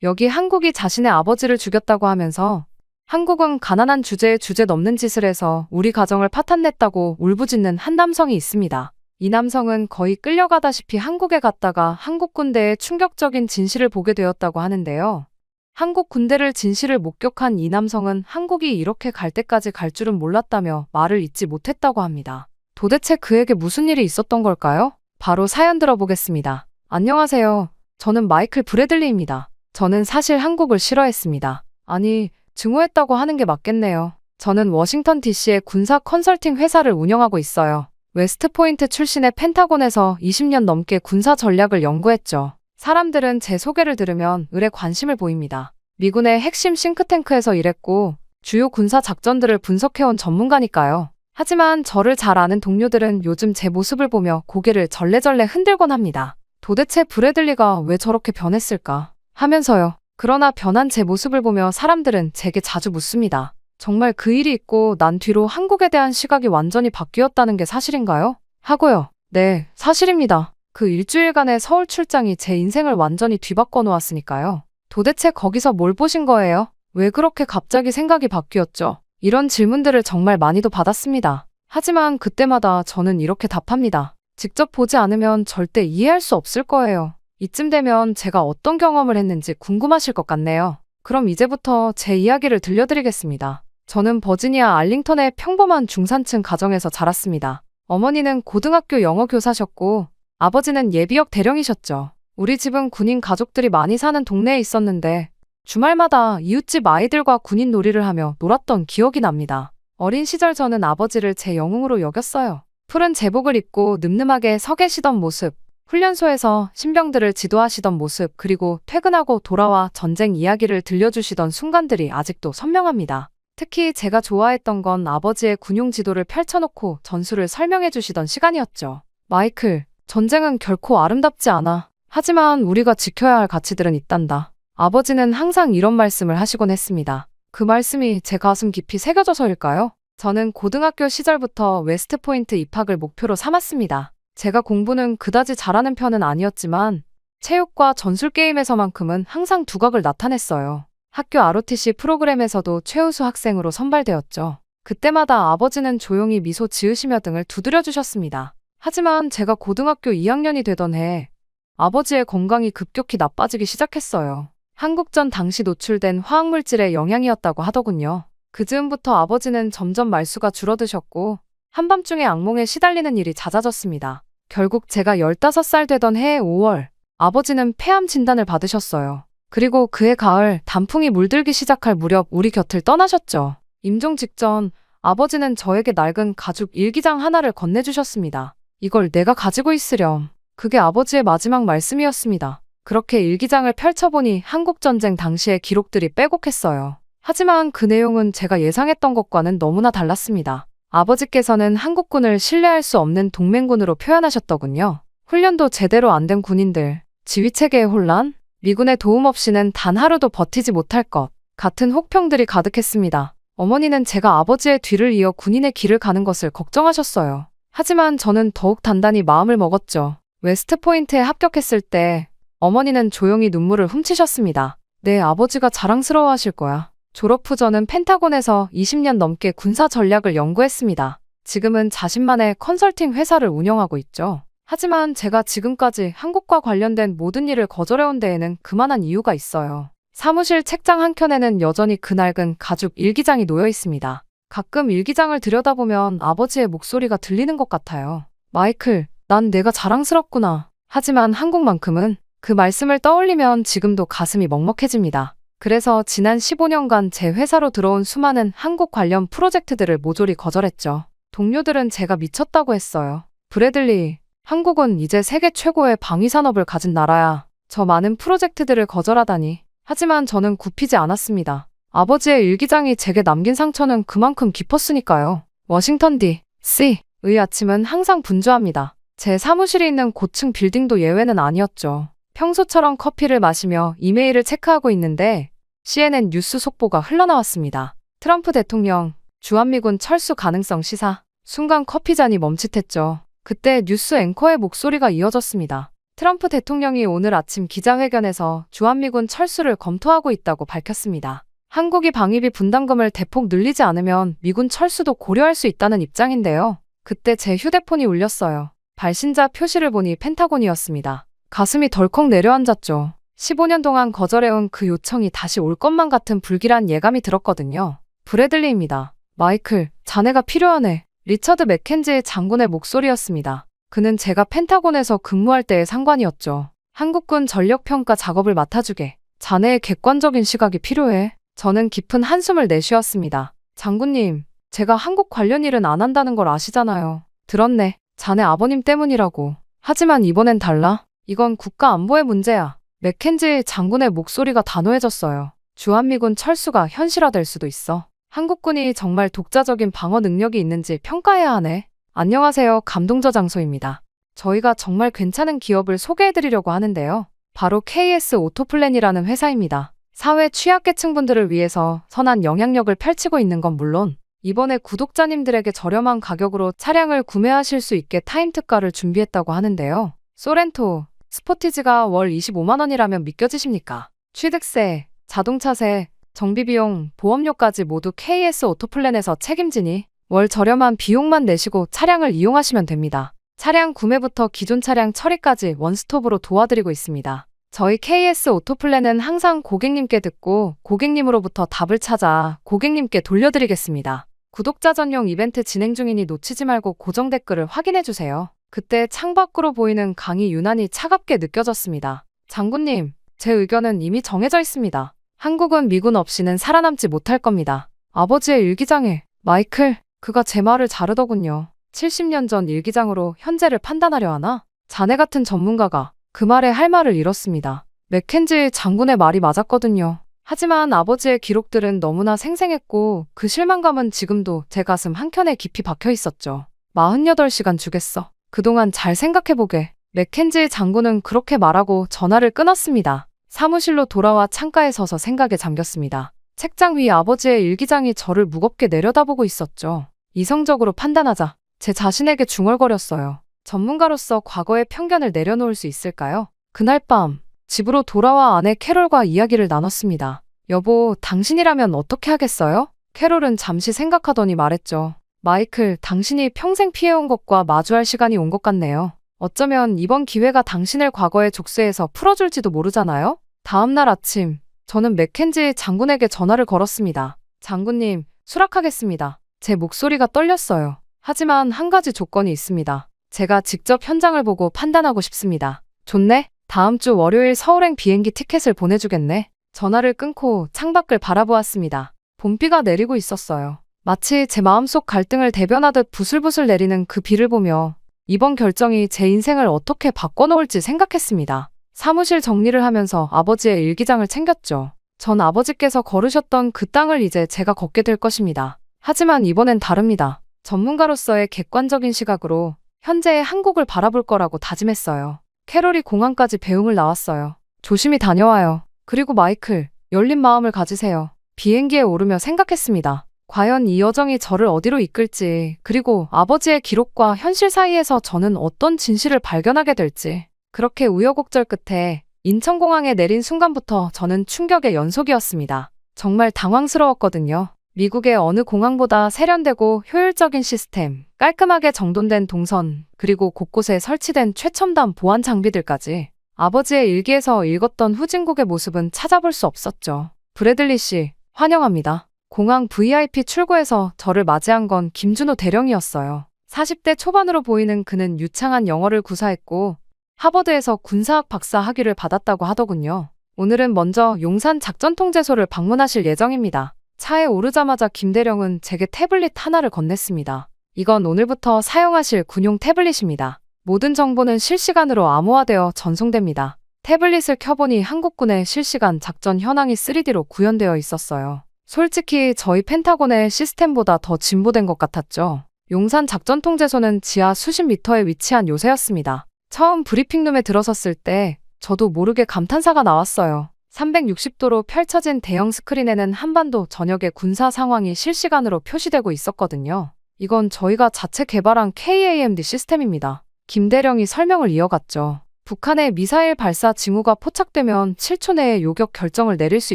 여기 한국이 자신의 아버지를 죽였다고 하면서 한국은 가난한 주제에 주제 넘는 짓을 해서 우리 가정을 파탄냈다고 울부짖는 한 남성이 있습니다. 이 남성은 거의 끌려가다시피 한국에 갔다가 한국 군대의 충격적인 진실을 보게 되었다고 하는데요. 한국 군대를 진실을 목격한 이 남성은 한국이 이렇게 갈 때까지 갈 줄은 몰랐다며 말을 잇지 못했다고 합니다. 도대체 그에게 무슨 일이 있었던 걸까요? 바로 사연 들어보겠습니다. 안녕하세요. 저는 마이클 브래들리입니다. 저는 사실 한국을 싫어했습니다. 아니, 증오했다고 하는 게 맞겠네요. 저는 워싱턴 DC의 군사 컨설팅 회사를 운영하고 있어요. 웨스트포인트 출신의 펜타곤에서 20년 넘게 군사 전략을 연구했죠. 사람들은 제 소개를 들으면 을에 관심을 보입니다. 미군의 핵심 싱크탱크에서 일했고 주요 군사 작전들을 분석해온 전문가니까요. 하지만 저를 잘 아는 동료들은 요즘 제 모습을 보며 고개를 절레절레 흔들곤 합니다. 도대체 브래들리가 왜 저렇게 변했을까 하면서요. 그러나 변한 제 모습을 보며 사람들은 제게 자주 묻습니다. 정말 그 일이 있고 난 뒤로 한국에 대한 시각이 완전히 바뀌었다는 게 사실인가요? 하고요. 네, 사실입니다. 그 일주일간의 서울 출장이 제 인생을 완전히 뒤바꿔 놓았으니까요. 도대체 거기서 뭘 보신 거예요? 왜 그렇게 갑자기 생각이 바뀌었죠? 이런 질문들을 정말 많이도 받았습니다. 하지만 그때마다 저는 이렇게 답합니다. 직접 보지 않으면 절대 이해할 수 없을 거예요. 이쯤 되면 제가 어떤 경험을 했는지 궁금하실 것 같네요. 그럼 이제부터 제 이야기를 들려드리겠습니다. 저는 버지니아 알링턴의 평범한 중산층 가정에서 자랐습니다. 어머니는 고등학교 영어 교사셨고 아버지는 예비역 대령이셨죠. 우리 집은 군인 가족들이 많이 사는 동네에 있었는데 주말마다 이웃집 아이들과 군인 놀이를 하며 놀았던 기억이 납니다. 어린 시절 저는 아버지를 제 영웅으로 여겼어요. 푸른 제복을 입고 늠름하게 서 계시던 모습, 훈련소에서 신병들을 지도하시던 모습, 그리고 퇴근하고 돌아와 전쟁 이야기를 들려주시던 순간들이 아직도 선명합니다. 특히 제가 좋아했던 건 아버지의 군용 지도를 펼쳐놓고 전술을 설명해 주시던 시간이었죠. 마이클, 전쟁은 결코 아름답지 않아. 하지만 우리가 지켜야 할 가치들은 있단다. 아버지는 항상 이런 말씀을 하시곤 했습니다. 그 말씀이 제 가슴 깊이 새겨져서일까요? 저는 고등학교 시절부터 웨스트포인트 입학을 목표로 삼았습니다. 제가 공부는 그다지 잘하는 편은 아니었지만 체육과 전술게임에서만큼은 항상 두각을 나타냈어요. 학교 ROTC 프로그램에서도 최우수 학생으로 선발되었죠. 그때마다 아버지는 조용히 미소 지으시며 등을 두드려 주셨습니다. 하지만 제가 고등학교 2학년이 되던 해 아버지의 건강이 급격히 나빠지기 시작했어요. 한국전 당시 노출된 화학물질의 영향이었다고 하더군요. 그 즈음부터 아버지는 점점 말수가 줄어드셨고 한밤중에 악몽에 시달리는 일이 잦아졌습니다. 결국 제가 15살 되던 해의 5월 아버지는 폐암 진단을 받으셨어요. 그리고 그해 가을 단풍이 물들기 시작할 무렵 우리 곁을 떠나셨죠. 임종 직전 아버지는 저에게 낡은 가죽 일기장 하나를 건네주셨습니다. 이걸 내가 가지고 있으렴. 그게 아버지의 마지막 말씀이었습니다. 그렇게 일기장을 펼쳐보니 한국전쟁 당시의 기록들이 빼곡했어요. 하지만 그 내용은 제가 예상했던 것과는 너무나 달랐습니다. 아버지께서는 한국군을 신뢰할 수 없는 동맹군으로 표현하셨더군요. 훈련도 제대로 안 된 군인들, 지휘체계의 혼란, 미군의 도움 없이는 단 하루도 버티지 못할 것 같은 혹평들이 가득했습니다. 어머니는 제가 아버지의 뒤를 이어 군인의 길을 가는 것을 걱정하셨어요. 하지만 저는 더욱 단단히 마음을 먹었죠. 웨스트포인트에 합격했을 때 어머니는 조용히 눈물을 훔치셨습니다. 내 아버지가 자랑스러워하실 거야. 졸업 후 저는 펜타곤에서 20년 넘게 군사 전략을 연구했습니다. 지금은 자신만의 컨설팅 회사를 운영하고 있죠. 하지만 제가 지금까지 한국과 관련된 모든 일을 거절해온 데에는 그만한 이유가 있어요. 사무실 책장 한켠에는 여전히 그 낡은 가죽 일기장이 놓여 있습니다. 가끔 일기장을 들여다보면 아버지의 목소리가 들리는 것 같아요. 마이클, 난 내가 자랑스럽구나. 하지만 한국만큼은 그 말씀을 떠올리면 지금도 가슴이 먹먹해집니다. 그래서 지난 15년간 제 회사로 들어온 수많은 한국 관련 프로젝트들을 모조리 거절했죠. 동료들은 제가 미쳤다고 했어요. 브래들리, 한국은 이제 세계 최고의 방위산업을 가진 나라야. 저 많은 프로젝트들을 거절하다니. 하지만 저는 굽히지 않았습니다. 아버지의 일기장이 제게 남긴 상처는 그만큼 깊었으니까요. 워싱턴 D.C.의 아침은 항상 분주합니다. 제 사무실이 있는 고층 빌딩도 예외는 아니었죠. 평소처럼 커피를 마시며 이메일을 체크하고 있는데 CNN 뉴스 속보가 흘러나왔습니다. 트럼프 대통령, 주한미군 철수 가능성 시사. 순간 커피잔이 멈칫했죠. 그때 뉴스 앵커의 목소리가 이어졌습니다. 트럼프 대통령이 오늘 아침 기자회견에서 주한미군 철수를 검토하고 있다고 밝혔습니다. 한국이 방위비 분담금을 대폭 늘리지 않으면 미군 철수도 고려할 수 있다는 입장인데요. 그때 제 휴대폰이 울렸어요. 발신자 표시를 보니 펜타곤이었습니다. 가슴이 덜컥 내려앉았죠. 15년 동안 거절해온 그 요청이 다시 올 것만 같은 불길한 예감이 들었거든요. 브래들리입니다. 마이클, 자네가 필요하네. 리처드 맥켄지 장군의 목소리였습니다. 그는 제가 펜타곤에서 근무할 때의 상관이었죠. 한국군 전력평가 작업을 맡아주게. 자네의 객관적인 시각이 필요해. 저는 깊은 한숨을 내쉬었습니다. 장군님, 제가 한국 관련 일은 안 한다는 걸 아시잖아요. 들었네. 자네 아버님 때문이라고. 하지만 이번엔 달라. 이건 국가 안보의 문제야. 맥켄지 장군의 목소리가 단호해졌어요. 주한미군 철수가 현실화될 수도 있어. 한국군이 정말 독자적인 방어 능력이 있는지 평가해야 하네. 안녕하세요. 감동저 장소입니다. 저희가 정말 괜찮은 기업을 소개해드리려고 하는데요. 바로 KS 오토플랜이라는 회사입니다. 사회 취약계층분들을 위해서 선한 영향력을 펼치고 있는 건 물론 이번에 구독자님들에게 저렴한 가격으로 차량을 구매하실 수 있게 타임 특가를 준비했다고 하는데요. 소렌토, 스포티지가 월 25만 원이라면 믿겨지십니까? 취득세, 자동차세, 정비비용, 보험료까지 모두 KS 오토플랜에서 책임지니 월 저렴한 비용만 내시고 차량을 이용하시면 됩니다. 차량 구매부터 기존 차량 처리까지 원스톱으로 도와드리고 있습니다. 저희 KS 오토플랜은 항상 고객님께 듣고 고객님으로부터 답을 찾아 고객님께 돌려드리겠습니다. 구독자 전용 이벤트 진행 중이니 놓치지 말고 고정 댓글을 확인해주세요. 그때 창밖으로 보이는 강이 유난히 차갑게 느껴졌습니다. 장군님, 제 의견은 이미 정해져 있습니다. 한국은 미군 없이는 살아남지 못할 겁니다. 아버지의 일기장에 마이클, 그가 제 말을 자르더군요. 70년 전 일기장으로 현재를 판단하려 하나? 자네 같은 전문가가 그 말에 할 말을 잃었습니다. 맥켄지 장군의 말이 맞았거든요. 하지만 아버지의 기록들은 너무나 생생했고 그 실망감은 지금도 제 가슴 한켠에 깊이 박혀 있었죠. 48시간 주겠어. 그동안 잘 생각해보게. 맥켄지 장군은 그렇게 말하고 전화를 끊었습니다. 사무실로 돌아와 창가에 서서 생각에 잠겼습니다. 책장 위 아버지의 일기장이 저를 무겁게 내려다보고 있었죠. 이성적으로 판단하자. 제 자신에게 중얼거렸어요. 전문가로서 과거의 편견을 내려놓을 수 있을까요? 그날 밤 집으로 돌아와 아내 캐롤과 이야기를 나눴습니다. 여보, 당신이라면 어떻게 하겠어요? 캐롤은 잠시 생각하더니 말했죠. 마이클, 당신이 평생 피해온 것과 마주할 시간이 온 것 같네요. 어쩌면 이번 기회가 당신을 과거의 족쇄에서 풀어줄지도 모르잖아요? 다음 날 아침, 저는 맥켄지 장군에게 전화를 걸었습니다. 장군님, 수락하겠습니다. 제 목소리가 떨렸어요. 하지만 한 가지 조건이 있습니다. 제가 직접 현장을 보고 판단하고 싶습니다. 좋네? 다음 주 월요일 서울행 비행기 티켓을 보내주겠네. 전화를 끊고 창밖을 바라보았습니다. 봄비가 내리고 있었어요. 마치 제 마음속 갈등을 대변하듯 부슬부슬 내리는 그 비를 보며 이번 결정이 제 인생을 어떻게 바꿔놓을지 생각했습니다. 사무실 정리를 하면서 아버지의 일기장을 챙겼죠. 전 아버지께서 걸으셨던 그 땅을 이제 제가 걷게 될 것입니다. 하지만 이번엔 다릅니다. 전문가로서의 객관적인 시각으로 현재의 한국을 바라볼 거라고 다짐했어요. 캐롤이 공항까지 배웅을 나왔어요. 조심히 다녀와요. 그리고 마이클, 열린 마음을 가지세요. 비행기에 오르며 생각했습니다. 과연 이 여정이 저를 어디로 이끌지, 그리고 아버지의 기록과 현실 사이에서 저는 어떤 진실을 발견하게 될지. 그렇게 우여곡절 끝에 인천공항에 내린 순간부터 저는 충격의 연속이었습니다. 정말 당황스러웠거든요. 미국의 어느 공항보다 세련되고 효율적인 시스템, 깔끔하게 정돈된 동선, 그리고 곳곳에 설치된 최첨단 보안 장비들까지 아버지의 일기에서 읽었던 후진국의 모습은 찾아볼 수 없었죠. 브래들리 씨, 환영합니다. 공항 VIP 출구에서 저를 맞이한 건 김준호 대령이었어요. 40대 초반으로 보이는 그는 유창한 영어를 구사했고 하버드에서 군사학 박사 학위를 받았다고 하더군요. 오늘은 먼저 용산 작전통제소를 방문하실 예정입니다. 차에 오르자마자 김 대령은 제게 태블릿 하나를 건넸습니다. 이건 오늘부터 사용하실 군용 태블릿입니다. 모든 정보는 실시간으로 암호화되어 전송됩니다. 태블릿을 켜보니 한국군의 실시간 작전 현황이 3D로 구현되어 있었어요. 솔직히 저희 펜타곤의 시스템보다 더 진보된 것 같았죠. 용산 작전통제소는 지하 수십 미터에 위치한 요새였습니다. 처음 브리핑룸에 들어섰을 때 저도 모르게 감탄사가 나왔어요. 360도로 펼쳐진 대형 스크린에는 한반도 전역의 군사 상황이 실시간으로 표시되고 있었거든요. 이건 저희가 자체 개발한 KAMD 시스템입니다. 김 대령이 설명을 이어갔죠. 북한의 미사일 발사 징후가 포착되면 7초 내에 요격 결정을 내릴 수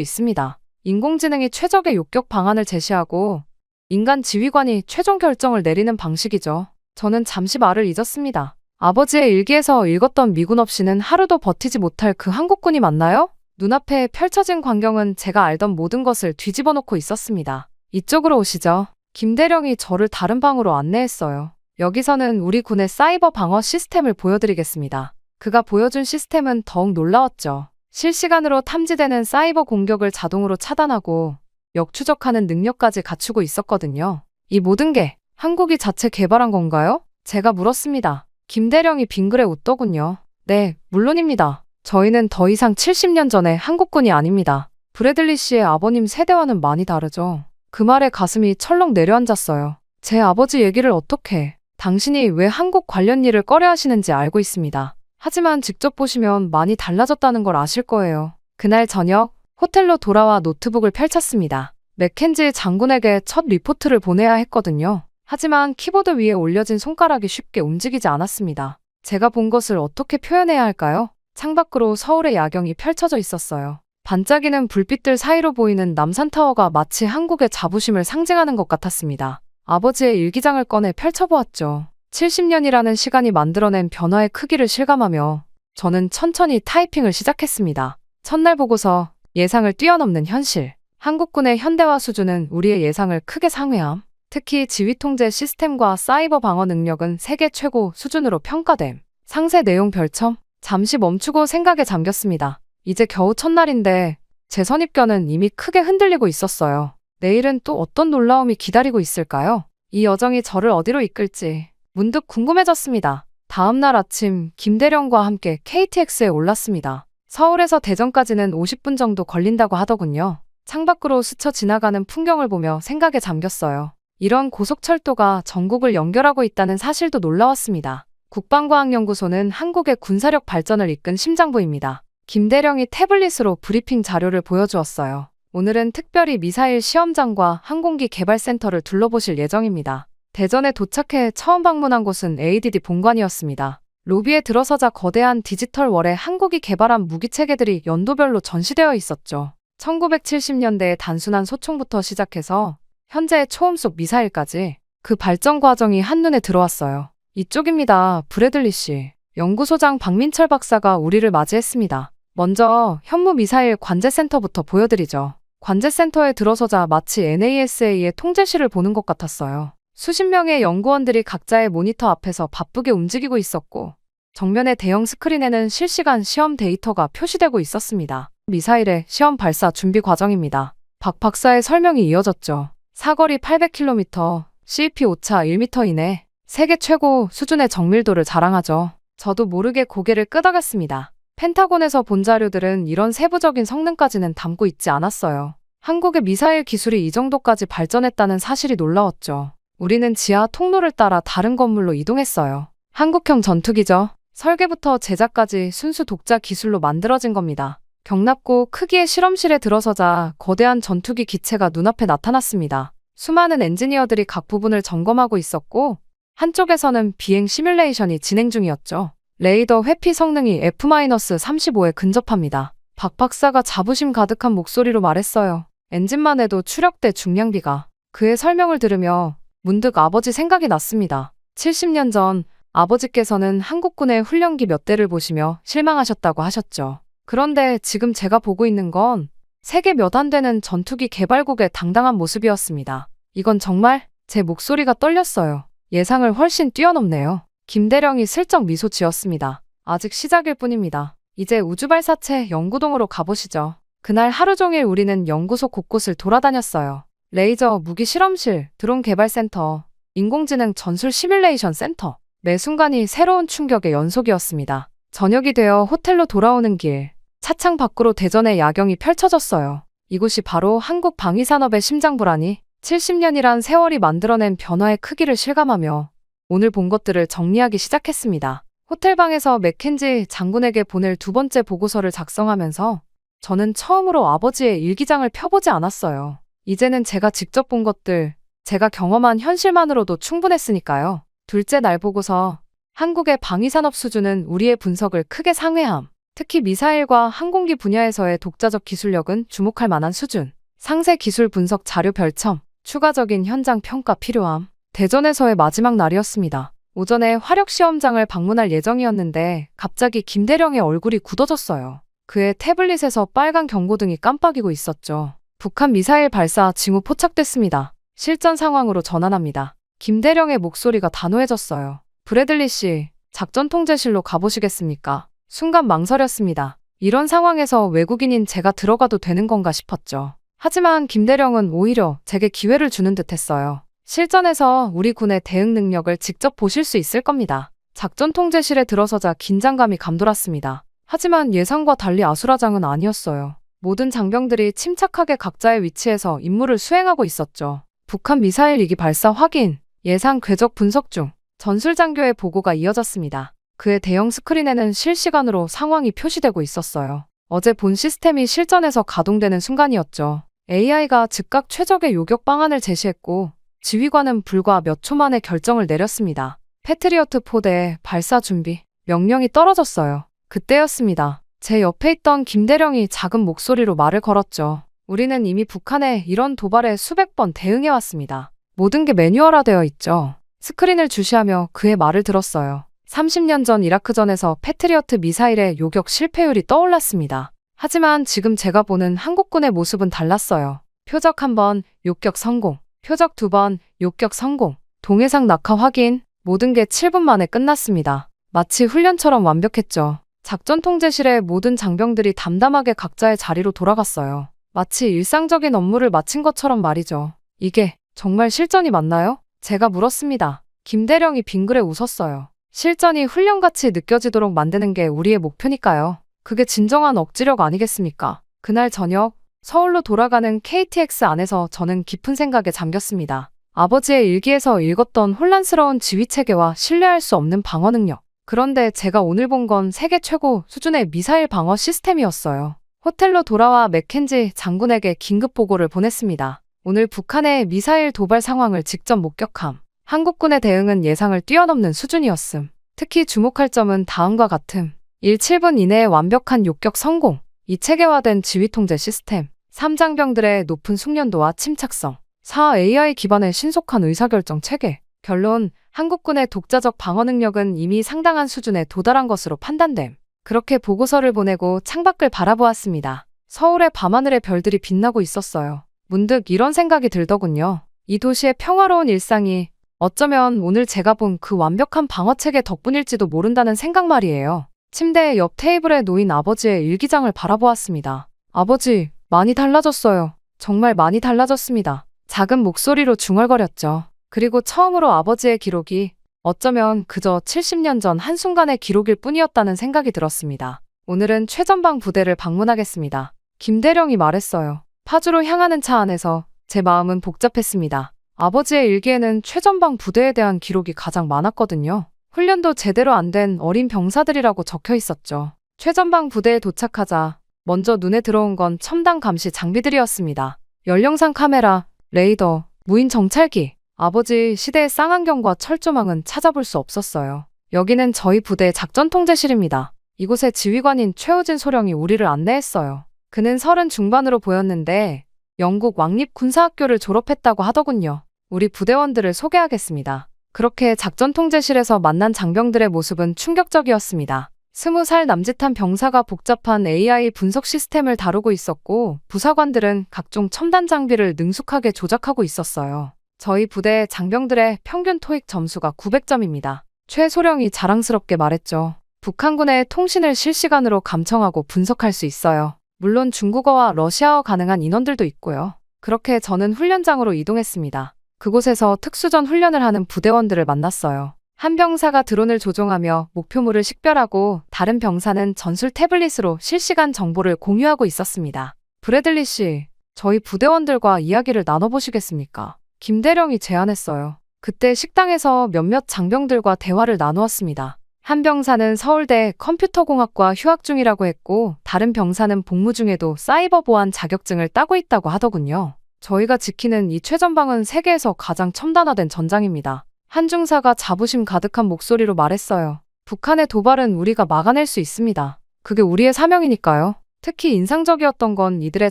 있습니다. 인공지능이 최적의 요격 방안을 제시하고 인간 지휘관이 최종 결정을 내리는 방식이죠. 저는 잠시 말을 잊었습니다. 아버지의 일기에서 읽었던 미군 없이는 하루도 버티지 못할 그 한국군이 맞나요? 눈앞에 펼쳐진 광경은 제가 알던 모든 것을 뒤집어 놓고 있었습니다. 이쪽으로 오시죠. 김대령이 저를 다른 방으로 안내했어요. 여기서는 우리 군의 사이버 방어 시스템을 보여드리겠습니다. 그가 보여준 시스템은 더욱 놀라웠죠. 실시간으로 탐지되는 사이버 공격을 자동으로 차단하고 역추적하는 능력까지 갖추고 있었거든요. 이 모든 게 한국이 자체 개발한 건가요? 제가 물었습니다. 김대령이 빙그레 웃더군요. 네, 물론입니다. 저희는 더 이상 70년 전의 한국군이 아닙니다. 브래들리 씨의 아버님 세대와는 많이 다르죠. 그 말에 가슴이 철렁 내려앉았어요. 제 아버지 얘기를 어떻게, 당신이 왜 한국 관련 일을 꺼려 하시는지 알고 있습니다. 하지만 직접 보시면 많이 달라졌다는 걸 아실 거예요. 그날 저녁, 호텔로 돌아와 노트북을 펼쳤습니다. 맥켄지 장군에게 첫 리포트를 보내야 했거든요. 하지만 키보드 위에 올려진 손가락이 쉽게 움직이지 않았습니다. 제가 본 것을 어떻게 표현해야 할까요? 창밖으로 서울의 야경이 펼쳐져 있었어요. 반짝이는 불빛들 사이로 보이는 남산타워가 마치 한국의 자부심을 상징하는 것 같았습니다. 아버지의 일기장을 꺼내 펼쳐보았죠. 70년이라는 시간이 만들어낸 변화의 크기를 실감하며 저는 천천히 타이핑을 시작했습니다. 첫날 보고서, 예상을 뛰어넘는 현실. 한국군의 현대화 수준은 우리의 예상을 크게 상회함. 특히 지휘통제 시스템과 사이버 방어 능력은 세계 최고 수준으로 평가됨. 상세 내용 별첨. 잠시 멈추고 생각에 잠겼습니다. 이제 겨우 첫날인데 제 선입견은 이미 크게 흔들리고 있었어요. 내일은 또 어떤 놀라움이 기다리고 있을까요? 이 여정이 저를 어디로 이끌지 문득 궁금해졌습니다. 다음 날 아침 김대령과 함께 KTX에 올랐습니다. 서울에서 대전까지는 50분 정도 걸린다고 하더군요. 창밖으로 스쳐 지나가는 풍경을 보며 생각에 잠겼어요. 이런 고속철도가 전국을 연결하고 있다는 사실도 놀라웠습니다. 국방과학연구소는 한국의 군사력 발전을 이끈 심장부입니다. 김대령이 태블릿으로 브리핑 자료를 보여주었어요. 오늘은 특별히 미사일 시험장과 항공기 개발센터를 둘러보실 예정입니다. 대전에 도착해 처음 방문한 곳은 ADD 본관이었습니다. 로비에 들어서자 거대한 디지털 월에 한국이 개발한 무기체계들이 연도별로 전시되어 있었죠. 1970년대의 단순한 소총부터 시작해서 현재의 초음속 미사일까지 그 발전 과정이 한눈에 들어왔어요. 이쪽입니다. 브래들리 씨. 연구소장 박민철 박사가 우리를 맞이했습니다. 먼저 현무 미사일 관제센터부터 보여드리죠. 관제센터에 들어서자 마치 NASA의 통제실을 보는 것 같았어요. 수십 명의 연구원들이 각자의 모니터 앞에서 바쁘게 움직이고 있었고 정면의 대형 스크린에는 실시간 시험 데이터가 표시되고 있었습니다. 미사일의 시험 발사 준비 과정입니다. 박 박사의 설명이 이어졌죠. 사거리 800km, CP 오차 1m 이내, 세계 최고 수준의 정밀도를 자랑하죠. 저도 모르게 고개를 끄덕였습니다. 펜타곤에서 본 자료들은 이런 세부적인 성능까지는 담고 있지 않았어요. 한국의 미사일 기술이 이 정도까지 발전했다는 사실이 놀라웠죠. 우리는 지하 통로를 따라 다른 건물로 이동했어요. 한국형 전투기죠. 설계부터 제작까지 순수 독자 기술로 만들어진 겁니다. 경납고 크기의 실험실에 들어서자 거대한 전투기 기체가 눈앞에 나타났습니다. 수많은 엔지니어들이 각 부분을 점검하고 있었고 한쪽에서는 비행 시뮬레이션이 진행 중이었죠. 레이더 회피 성능이 F-35에 근접합니다. 박 박사가 자부심 가득한 목소리로 말했어요. 엔진만 해도 추력대 중량비가. 그의 설명을 들으며 문득 아버지 생각이 났습니다. 70년 전 아버지께서는 한국군의 훈련기 몇 대를 보시며 실망하셨다고 하셨죠. 그런데 지금 제가 보고 있는 건 세계 몇 안 되는 전투기 개발국의 당당한 모습이었습니다. 이건 정말 제 목소리가 떨렸어요. 예상을 훨씬 뛰어넘네요. 김대령이 슬쩍 미소 지었습니다. 아직 시작일 뿐입니다. 이제 우주발사체 연구동으로 가보시죠. 그날 하루 종일 우리는 연구소 곳곳을 돌아다녔어요. 레이저 무기 실험실, 드론 개발센터, 인공지능 전술 시뮬레이션 센터. 매 순간이 새로운 충격의 연속이었습니다. 저녁이 되어 호텔로 돌아오는 길, 차창 밖으로 대전의 야경이 펼쳐졌어요. 이곳이 바로 한국 방위산업의 심장부라니 70년이란 세월이 만들어낸 변화의 크기를 실감하며 오늘 본 것들을 정리하기 시작했습니다. 호텔방에서 맥켄지 장군에게 보낼 두 번째 보고서를 작성하면서 저는 처음으로 아버지의 일기장을 펴보지 않았어요. 이제는 제가 직접 본 것들, 제가 경험한 현실만으로도 충분했으니까요. 둘째 날 보고서 한국의 방위산업 수준은 우리의 분석을 크게 상회함. 특히 미사일과 항공기 분야에서의 독자적 기술력은 주목할 만한 수준. 상세 기술 분석 자료 별첨. 추가적인 현장 평가 필요함. 대전에서의 마지막 날이었습니다. 오전에 화력시험장을 방문할 예정이었는데 갑자기 김대령의 얼굴이 굳어졌어요. 그의 태블릿에서 빨간 경고등이 깜빡이고 있었죠. 북한 미사일 발사 징후 포착됐습니다. 실전 상황으로 전환합니다. 김대령의 목소리가 단호해졌어요. 브래들리 씨, 작전 통제실로 가보시겠습니까? 순간 망설였습니다. 이런 상황에서 외국인인 제가 들어가도 되는 건가 싶었죠. 하지만 김대령은 오히려 제게 기회를 주는 듯 했어요. 실전에서 우리 군의 대응 능력을 직접 보실 수 있을 겁니다. 작전 통제실에 들어서자 긴장감이 감돌았습니다. 하지만 예상과 달리 아수라장은 아니었어요. 모든 장병들이 침착하게 각자의 위치에서 임무를 수행하고 있었죠. 북한 미사일 2기 발사 확인, 예상 궤적 분석 중, 전술장교의 보고가 이어졌습니다. 그의 대형 스크린에는 실시간으로 상황이 표시되고 있었어요. 어제 본 시스템이 실전에서 가동되는 순간이었죠. AI가 즉각 최적의 요격 방안을 제시했고 지휘관은 불과 몇 초 만에 결정을 내렸습니다. 패트리어트 포대의 발사 준비, 명령이 떨어졌어요. 그때였습니다. 제 옆에 있던 김대령이 작은 목소리로 말을 걸었죠. 우리는 이미 북한의 이런 도발에 수백 번 대응해왔습니다. 모든 게 매뉴얼화되어 있죠. 스크린을 주시하며 그의 말을 들었어요. 30년 전 이라크전에서 패트리어트 미사일의 요격 실패율이 떠올랐습니다. 하지만 지금 제가 보는 한국군의 모습은 달랐어요. 표적 1번, 요격 성공. 표적 2번, 요격 성공. 동해상 낙하 확인. 모든 게 7분 만에 끝났습니다. 마치 훈련처럼 완벽했죠. 작전 통제실의 모든 장병들이 담담하게 각자의 자리로 돌아갔어요. 마치 일상적인 업무를 마친 것처럼 말이죠. 이게 정말 실전이 맞나요? 제가 물었습니다. 김대령이 빙그레 웃었어요. 실전이 훈련같이 느껴지도록 만드는 게 우리의 목표니까요. 그게 진정한 억지력 아니겠습니까? 그날 저녁 서울로 돌아가는 KTX 안에서 저는 깊은 생각에 잠겼습니다. 아버지의 일기에서 읽었던 혼란스러운 지휘체계와 신뢰할 수 없는 방어 능력. 그런데 제가 오늘 본 건 세계 최고 수준의 미사일 방어 시스템이었어요. 호텔로 돌아와 맥켄지 장군에게 긴급 보고를 보냈습니다. 오늘 북한의 미사일 도발 상황을 직접 목격함. 한국군의 대응은 예상을 뛰어넘는 수준이었음. 특히 주목할 점은 다음과 같음. 7분 이내에 완벽한 요격 성공. 이 체계화된 지휘 통제 시스템. 3 장병들의 높은 숙련도와 침착성. 4 AI 기반의 신속한 의사결정 체계. 결론, 한국군의 독자적 방어 능력은 이미 상당한 수준에 도달한 것으로 판단됨. 그렇게 보고서를 보내고 창밖을 바라보았습니다. 서울의 밤하늘에 별들이 빛나고 있었어요. 문득 이런 생각이 들더군요. 이 도시의 평화로운 일상이 어쩌면 오늘 제가 본 그 완벽한 방어체계 덕분일지도 모른다는 생각 말이에요. 침대 옆 테이블에 놓인 아버지의 일기장을 바라보았습니다. 아버지, 많이 달라졌어요. 정말 많이 달라졌습니다. 작은 목소리로 중얼거렸죠. 그리고 처음으로 아버지의 기록이 어쩌면 그저 70년 전 한순간의 기록일 뿐이었다는 생각이 들었습니다. 오늘은 최전방 부대를 방문하겠습니다. 김대령이 말했어요. 파주로 향하는 차 안에서 제 마음은 복잡했습니다. 아버지의 일기에는 최전방 부대에 대한 기록이 가장 많았거든요. 훈련도 제대로 안 된 어린 병사들이라고 적혀 있었죠. 최전방 부대에 도착하자 먼저 눈에 들어온 건 첨단 감시 장비들이었습니다. 연령상 카메라, 레이더, 무인 정찰기. 아버지 시대의 쌍안경과 철조망은 찾아볼 수 없었어요. 여기는 저희 부대의 작전 통제실입니다. 이곳의 지휘관인 최우진 소령이 우리를 안내했어요. 그는 30 중반으로 보였는데 영국 왕립 군사학교를 졸업했다고 하더군요. 우리 부대원들을 소개하겠습니다. 그렇게 작전 통제실에서 만난 장병들의 모습은 충격적이었습니다. 20살 남짓한 병사가 복잡한 AI 분석 시스템을 다루고 있었고 부사관들은 각종 첨단 장비를 능숙하게 조작하고 있었어요. 저희 부대 장병들의 평균 토익 점수가 900점입니다. 최소령이 자랑스럽게 말했죠. 북한군의 통신을 실시간으로 감청하고 분석할 수 있어요. 물론 중국어와 러시아어 가능한 인원들도 있고요. 그렇게 저는 훈련장으로 이동했습니다. 그곳에서 특수전 훈련을 하는 부대원들을 만났어요. 한 병사가 드론을 조종하며 목표물을 식별하고 다른 병사는 전술 태블릿으로 실시간 정보를 공유하고 있었습니다. 브래들리 씨, 저희 부대원들과 이야기를 나눠보시겠습니까? 김대령이 제안했어요. 그때 식당에서 몇몇 장병들과 대화를 나누었습니다. 한 병사는 서울대 컴퓨터공학과 휴학 중이라고 했고 다른 병사는 복무 중에도 사이버 보안 자격증을 따고 있다고 하더군요. 저희가 지키는 이 최전방은 세계에서 가장 첨단화된 전장입니다. 한 중사가 자부심 가득한 목소리로 말했어요. 북한의 도발은 우리가 막아낼 수 있습니다. 그게 우리의 사명이니까요. 특히 인상적이었던 건 이들의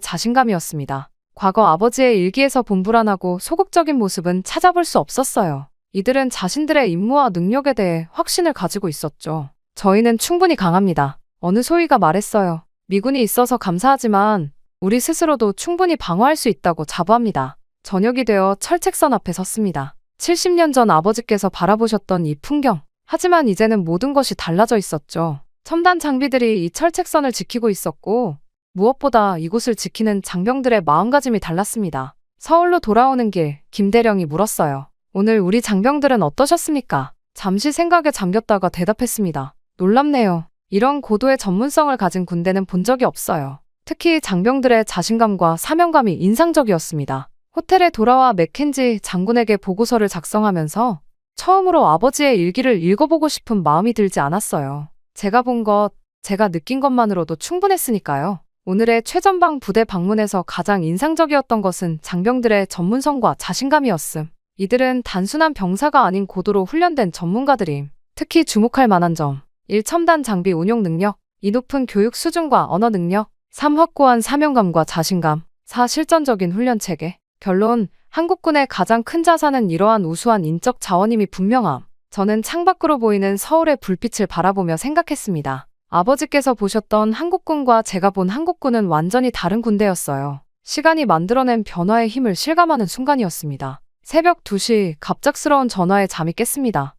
자신감이었습니다. 과거 아버지의 일기에서 본 불안하고 소극적인 모습은 찾아볼 수 없었어요. 이들은 자신들의 임무와 능력에 대해 확신을 가지고 있었죠. 저희는 충분히 강합니다. 어느 소위가 말했어요. 미군이 있어서 감사하지만 우리 스스로도 충분히 방어할 수 있다고 자부합니다. 저녁이 되어 철책선 앞에 섰습니다. 70년 전 아버지께서 바라보셨던 이 풍경. 하지만 이제는 모든 것이 달라져 있었죠. 첨단 장비들이 이 철책선을 지키고 있었고 무엇보다 이곳을 지키는 장병들의 마음가짐이 달랐습니다. 서울로 돌아오는 길, 김대령이 물었어요. 오늘 우리 장병들은 어떠셨습니까? 잠시 생각에 잠겼다가 대답했습니다. 놀랍네요. 이런 고도의 전문성을 가진 군대는 본 적이 없어요. 특히 장병들의 자신감과 사명감이 인상적이었습니다. 호텔에 돌아와 맥켄지 장군에게 보고서를 작성하면서 처음으로 아버지의 일기를 읽어보고 싶은 마음이 들지 않았어요. 제가 본 것, 제가 느낀 것만으로도 충분했으니까요. 오늘의 최전방 부대 방문에서 가장 인상적이었던 것은 장병들의 전문성과 자신감이었음. 이들은 단순한 병사가 아닌 고도로 훈련된 전문가들임. 특히 주목할 만한 점. 1. 첨단 장비 운용 능력. 2. 높은 교육 수준과 언어 능력. 3. 확고한 사명감과 자신감. 4. 실전적인 훈련 체계. 결론, 한국군의 가장 큰 자산은 이러한 우수한 인적 자원임이 분명함. 저는 창밖으로 보이는 서울의 불빛을 바라보며 생각했습니다. 아버지께서 보셨던 한국군과 제가 본 한국군은 완전히 다른 군대였어요. 시간이 만들어낸 변화의 힘을 실감하는 순간이었습니다. 새벽 2시 갑작스러운 전화에 잠이 깼습니다.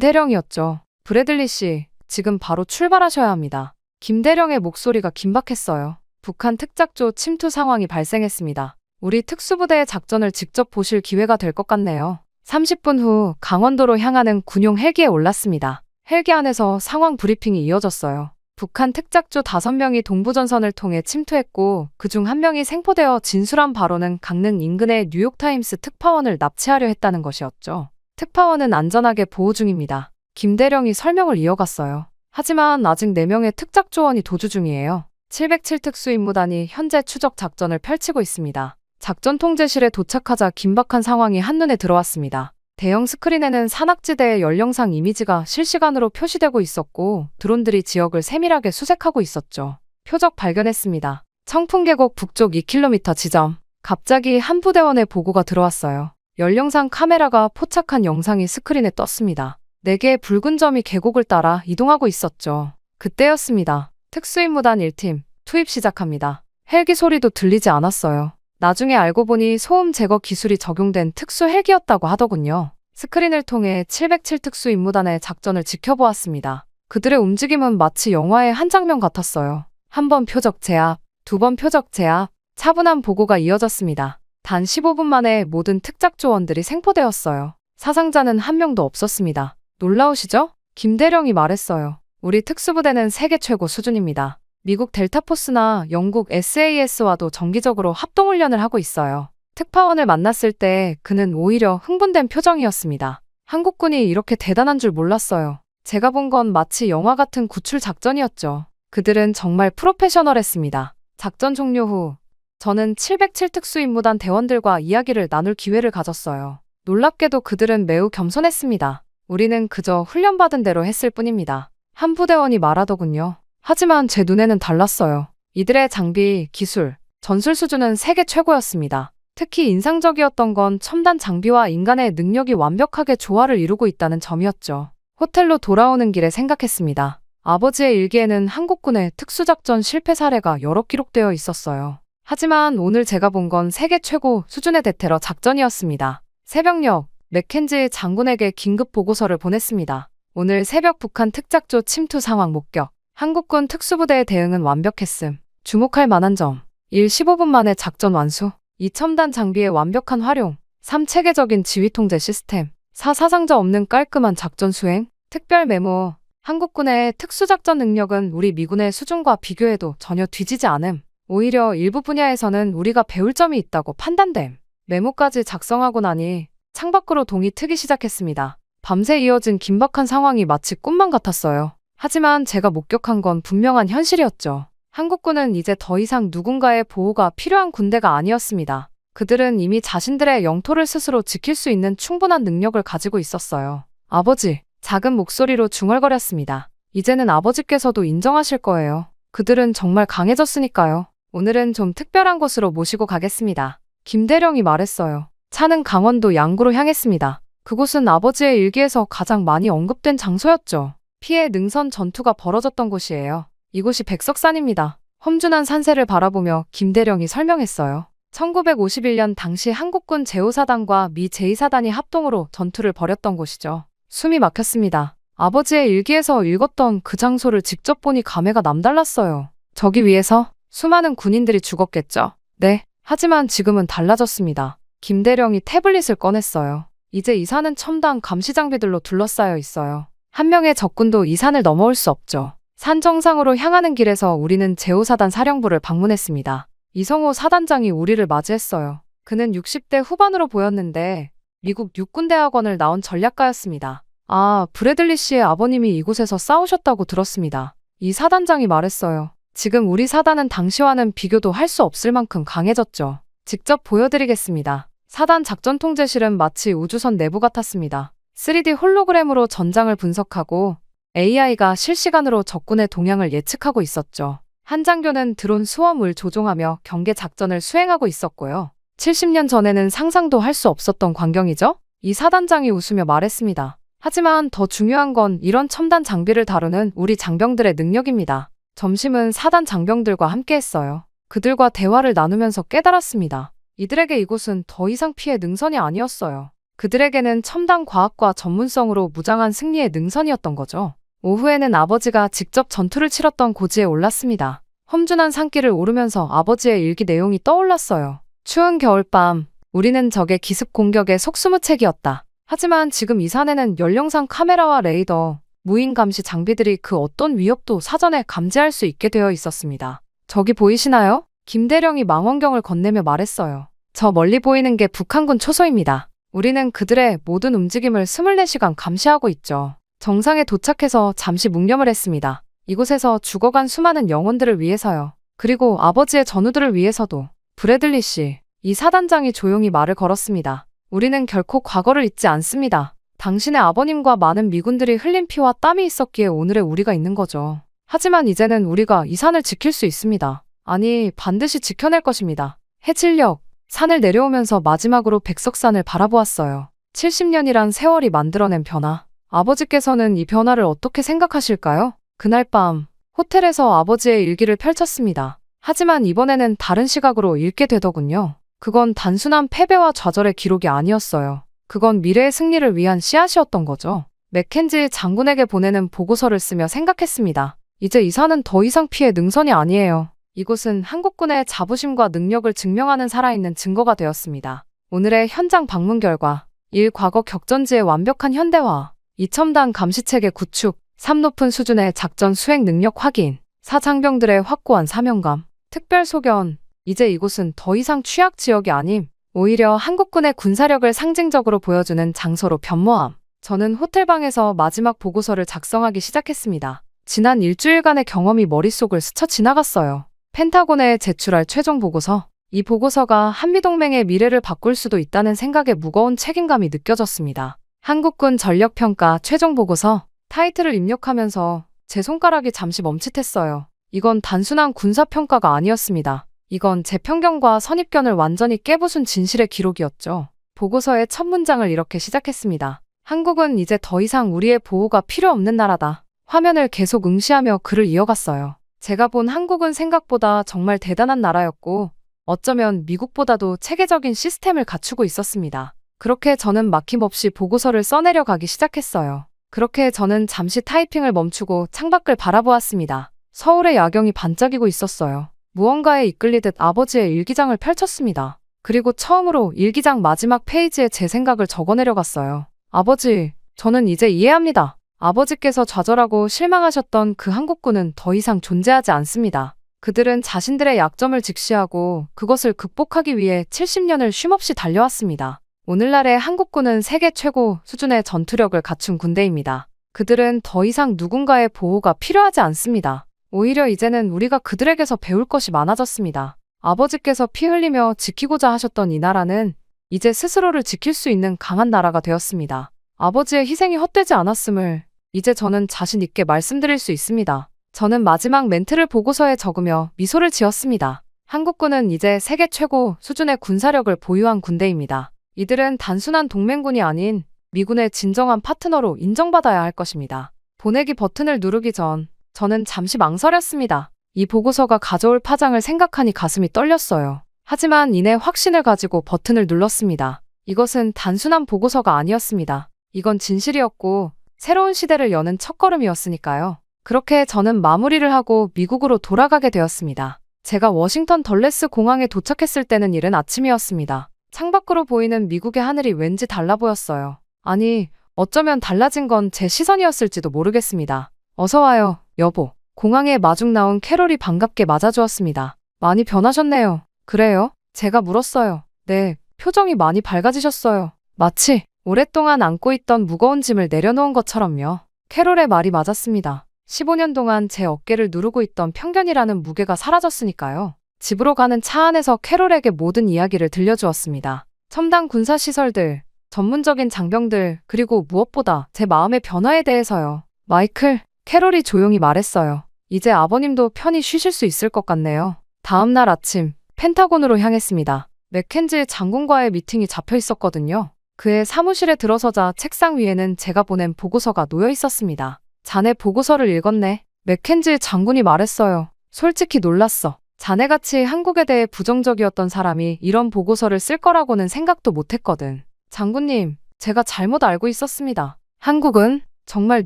김대령이었죠. 브래들리 씨, 지금 바로 출발하셔야 합니다. 김대령의 목소리가 긴박했어요. 북한 특작조 침투 상황이 발생했습니다. 우리 특수부대의 작전을 직접 보실 기회가 될 것 같네요. 30분 후 강원도로 향하는 군용 헬기에 올랐습니다. 헬기 안에서 상황 브리핑이 이어졌어요. 북한 특작조 5명이 동부전선을 통해 침투했고 그중 1명이 생포되어 진술한 바로는 강릉 인근의 뉴욕타임스 특파원을 납치하려 했다는 것이었죠. 특파원은 안전하게 보호 중입니다. 김대령이 설명을 이어갔어요. 하지만 아직 4명의 특작조원이 도주 중이에요. 707 특수임무단이 현재 추적 작전을 펼치고 있습니다. 작전 통제실에 도착하자 긴박한 상황이 한눈에 들어왔습니다. 대형 스크린에는 산악지대의 연령상 이미지가 실시간으로 표시되고 있었고 드론들이 지역을 세밀하게 수색하고 있었죠. 표적 발견했습니다. 청풍계곡 북쪽 2km 지점. 갑자기 한 부대원의 보고가 들어왔어요. 연령상 카메라가 포착한 영상이 스크린에 떴습니다. 4개의 붉은 점이 계곡을 따라 이동하고 있었죠. 그때였습니다. 특수임무단 1팀, 투입 시작합니다. 헬기 소리도 들리지 않았어요. 나중에 알고 보니 소음 제거 기술이 적용된 특수 헬기였다고 하더군요. 스크린을 통해 707 특수임무단의 작전을 지켜보았습니다. 그들의 움직임은 마치 영화의 한 장면 같았어요. 한 번 표적 제압, 2번 표적 제압, 차분한 보고가 이어졌습니다. 단 15분 만에 모든 특작조원들이 생포되었어요. 사상자는 한 명도 없었습니다. 놀라우시죠? 김대령이 말했어요. 우리 특수부대는 세계 최고 수준입니다. 미국 델타포스나 영국 SAS와도 정기적으로 합동훈련을 하고 있어요. 특파원을 만났을 때 그는 오히려 흥분된 표정이었습니다. 한국군이 이렇게 대단한 줄 몰랐어요. 제가 본 건 마치 영화 같은 구출 작전이었죠. 그들은 정말 프로페셔널했습니다. 작전 종료 후 저는 707 특수임무단 대원들과 이야기를 나눌 기회를 가졌어요. 놀랍게도 그들은 매우 겸손했습니다. 우리는 그저 훈련받은 대로 했을 뿐입니다. 한 부대원이 말하더군요. 하지만 제 눈에는 달랐어요. 이들의 장비, 기술, 전술 수준은 세계 최고였습니다. 특히 인상적이었던 건 첨단 장비와 인간의 능력이 완벽하게 조화를 이루고 있다는 점이었죠. 호텔로 돌아오는 길에 생각했습니다. 아버지의 일기에는 한국군의 특수작전 실패 사례가 여러 기록되어 있었어요. 하지만 오늘 제가 본 건 세계 최고 수준의 대테러 작전이었습니다. 새벽녘, 맥켄지 장군에게 긴급 보고서를 보냈습니다. 오늘 새벽 북한 특작조 침투 상황 목격. 한국군 특수부대의 대응은 완벽했음. 주목할 만한 점. 1. 15분 만에 작전 완수. 2. 첨단 장비의 완벽한 활용. 3. 체계적인 지휘 통제 시스템. 4. 사상자 없는 깔끔한 작전 수행. 특별 메모. 한국군의 특수작전 능력은 우리 미군의 수준과 비교해도 전혀 뒤지지 않음. 오히려 일부 분야에서는 우리가 배울 점이 있다고 판단됨. 메모까지 작성하고 나니 창밖으로 동이 트기 시작했습니다. 밤새 이어진 긴박한 상황이 마치 꿈만 같았어요. 하지만 제가 목격한 건 분명한 현실이었죠. 한국군은 이제 더 이상 누군가의 보호가 필요한 군대가 아니었습니다. 그들은 이미 자신들의 영토를 스스로 지킬 수 있는 충분한 능력을 가지고 있었어요. 아버지, 작은 목소리로 중얼거렸습니다. 이제는 아버지께서도 인정하실 거예요. 그들은 정말 강해졌으니까요. 오늘은 좀 특별한 곳으로 모시고 가겠습니다. 김대령이 말했어요. 차는 강원도 양구로 향했습니다. 그곳은 아버지의 일기에서 가장 많이 언급된 장소였죠. 피해 능선 전투가 벌어졌던 곳이에요. 이곳이 백석산입니다. 험준한 산세를 바라보며 김대령이 설명했어요. 1951년 당시 한국군 제5사단과 미 제2사단이 합동으로 전투를 벌였던 곳이죠. 숨이 막혔습니다. 아버지의 일기에서 읽었던 그 장소를 직접 보니 감회가 남달랐어요. 저기 위에서 수많은 군인들이 죽었겠죠? 네. 하지만 지금은 달라졌습니다. 김대령이 태블릿을 꺼냈어요. 이제 이 산은 첨단 감시 장비들로 둘러싸여 있어요. 한 명의 적군도 이 산을 넘어올 수 없죠. 산 정상으로 향하는 길에서 우리는 제5사단 사령부를 방문했습니다. 이성호 사단장이 우리를 맞이했어요. 그는 60대 후반으로 보였는데 미국 육군대학원을 나온 전략가였습니다. 아, 브래들리 씨의 아버님이 이곳에서 싸우셨다고 들었습니다. 이 사단장이 말했어요. 지금 우리 사단은 당시와는 비교도 할 수 없을 만큼 강해졌죠. 직접 보여드리겠습니다. 사단 작전 통제실은 마치 우주선 내부 같았습니다. 3D 홀로그램으로 전장을 분석하고 AI가 실시간으로 적군의 동향을 예측하고 있었죠. 한 장교는 드론 수험을 조종하며 경계 작전을 수행하고 있었고요. 70년 전에는 상상도 할 수 없었던 광경이죠? 이 사단장이 웃으며 말했습니다. 하지만 더 중요한 건 이런 첨단 장비를 다루는 우리 장병들의 능력입니다. 점심은 사단 장병들과 함께 했어요. 그들과 대화를 나누면서 깨달았습니다. 이들에게 이곳은 더 이상 피해 능선이 아니었어요. 그들에게는 첨단 과학과 전문성으로 무장한 승리의 능선이었던 거죠. 오후에는 아버지가 직접 전투를 치렀던 고지에 올랐습니다. 험준한 산길을 오르면서 아버지의 일기 내용이 떠올랐어요. 추운 겨울밤, 우리는 적의 기습 공격에 속수무책이었다. 하지만 지금 이 산에는 연령상 카메라와 레이더, 무인 감시 장비들이 그 어떤 위협도 사전에 감지할 수 있게 되어 있었습니다. 저기 보이시나요? 김대령이 망원경을 건네며 말했어요. 저 멀리 보이는 게 북한군 초소입니다. 우리는 그들의 모든 움직임을 24시간 감시하고 있죠. 정상에 도착해서 잠시 묵념을 했습니다. 이곳에서 죽어간 수많은 영혼들을 위해서요. 그리고 아버지의 전우들을 위해서도. 브래들리 씨, 이 사단장이 조용히 말을 걸었습니다. 우리는 결코 과거를 잊지 않습니다. 당신의 아버님과 많은 미군들이 흘린 피와 땀이 있었기에 오늘의 우리가 있는 거죠. 하지만 이제는 우리가 이 산을 지킬 수 있습니다. 아니, 반드시 지켜낼 것입니다. 해질녘, 산을 내려오면서 마지막으로 백석산을 바라보았어요. 70년이란 세월이 만들어낸 변화. 아버지께서는 이 변화를 어떻게 생각하실까요? 그날 밤, 호텔에서 아버지의 일기를 펼쳤습니다. 하지만 이번에는 다른 시각으로 읽게 되더군요. 그건 단순한 패배와 좌절의 기록이 아니었어요. 그건 미래의 승리를 위한 씨앗이었던 거죠. 맥켄지 장군에게 보내는 보고서를 쓰며 생각했습니다. 이제 이 산은 더 이상 피해 능선이 아니에요. 이곳은 한국군의 자부심과 능력을 증명하는 살아있는 증거가 되었습니다. 오늘의 현장 방문 결과 1. 과거 격전지의 완벽한 현대화 2. 첨단 감시체계 구축 3. 높은 수준의 작전 수행 능력 확인 4. 장병들의 확고한 사명감 특별 소견 이제 이곳은 더 이상 취약 지역이 아님 오히려 한국군의 군사력을 상징적으로 보여주는 장소로 변모함. 저는 호텔방에서 마지막 보고서를 작성하기 시작했습니다. 지난 일주일간의 경험이 머릿속을 스쳐 지나갔어요. 펜타곤에 제출할 최종 보고서. 이 보고서가 한미동맹의 미래를 바꿀 수도 있다는 생각에 무거운 책임감이 느껴졌습니다. 한국군 전력평가 최종 보고서. 타이틀을 입력하면서 제 손가락이 잠시 멈칫했어요. 이건 단순한 군사평가가 아니었습니다. 이건 제 편견과 선입견을 완전히 깨부순 진실의 기록이었죠. 보고서의 첫 문장을 이렇게 시작했습니다. 한국은 이제 더 이상 우리의 보호가 필요 없는 나라다. 화면을 계속 응시하며 글을 이어갔어요. 제가 본 한국은 생각보다 정말 대단한 나라였고 어쩌면 미국보다도 체계적인 시스템을 갖추고 있었습니다. 그렇게 저는 막힘없이 보고서를 써내려 가기 시작했어요. 그렇게 저는 잠시 타이핑을 멈추고 창밖을 바라보았습니다. 서울의 야경이 반짝이고 있었어요. 무언가에 이끌리듯 아버지의 일기장을 펼쳤습니다. 그리고 처음으로 일기장 마지막 페이지에 제 생각을 적어내려갔어요. 아버지, 저는 이제 이해합니다. 아버지께서 좌절하고 실망하셨던 그 한국군은 더 이상 존재하지 않습니다. 그들은 자신들의 약점을 직시하고 그것을 극복하기 위해 70년을 쉼없이 달려왔습니다. 오늘날의 한국군은 세계 최고 수준의 전투력을 갖춘 군대입니다. 그들은 더 이상 누군가의 보호가 필요하지 않습니다. 오히려 이제는 우리가 그들에게서 배울 것이 많아졌습니다. 아버지께서 피 흘리며 지키고자 하셨던 이 나라는 이제 스스로를 지킬 수 있는 강한 나라가 되었습니다. 아버지의 희생이 헛되지 않았음을 이제 저는 자신 있게 말씀드릴 수 있습니다. 저는 마지막 멘트를 보고서에 적으며 미소를 지었습니다. 한국군은 이제 세계 최고 수준의 군사력을 보유한 군대입니다. 이들은 단순한 동맹군이 아닌 미군의 진정한 파트너로 인정받아야 할 것입니다. 보내기 버튼을 누르기 전 저는 잠시 망설였습니다. 이 보고서가 가져올 파장을 생각하니 가슴이 떨렸어요. 하지만 이내 확신을 가지고 버튼을 눌렀습니다. 이것은 단순한 보고서가 아니었습니다. 이건 진실이었고 새로운 시대를 여는 첫걸음이었으니까요. 그렇게 저는 마무리를 하고 미국으로 돌아가게 되었습니다. 제가 워싱턴 덜레스 공항에 도착했을 때는 이른 아침이었습니다. 창밖으로 보이는 미국의 하늘이 왠지 달라 보였어요. 아니, 어쩌면 달라진 건 제 시선이었을지도 모르겠습니다. 어서 와요, 여보. 공항에 마중 나온 캐롤이 반갑게 맞아주었습니다. 많이 변하셨네요. 그래요? 제가 물었어요. 네, 표정이 많이 밝아지셨어요. 마치 오랫동안 안고 있던 무거운 짐을 내려놓은 것처럼요. 캐롤의 말이 맞았습니다. 15년 동안 제 어깨를 누르고 있던 편견이라는 무게가 사라졌으니까요. 집으로 가는 차 안에서 캐롤에게 모든 이야기를 들려주었습니다. 첨단 군사시설들, 전문적인 장병들, 그리고 무엇보다 제 마음의 변화에 대해서요. 마이클, 캐롤이 조용히 말했어요. 이제 아버님도 편히 쉬실 수 있을 것 같네요. 다음 날 아침, 펜타곤으로 향했습니다. 맥켄지 장군과의 미팅이 잡혀 있었거든요. 그의 사무실에 들어서자 책상 위에는 제가 보낸 보고서가 놓여 있었습니다. 자네 보고서를 읽었네. 맥켄지 장군이 말했어요. 솔직히 놀랐어. 자네같이 한국에 대해 부정적이었던 사람이 이런 보고서를 쓸 거라고는 생각도 못했거든. 장군님, 제가 잘못 알고 있었습니다. 한국은 정말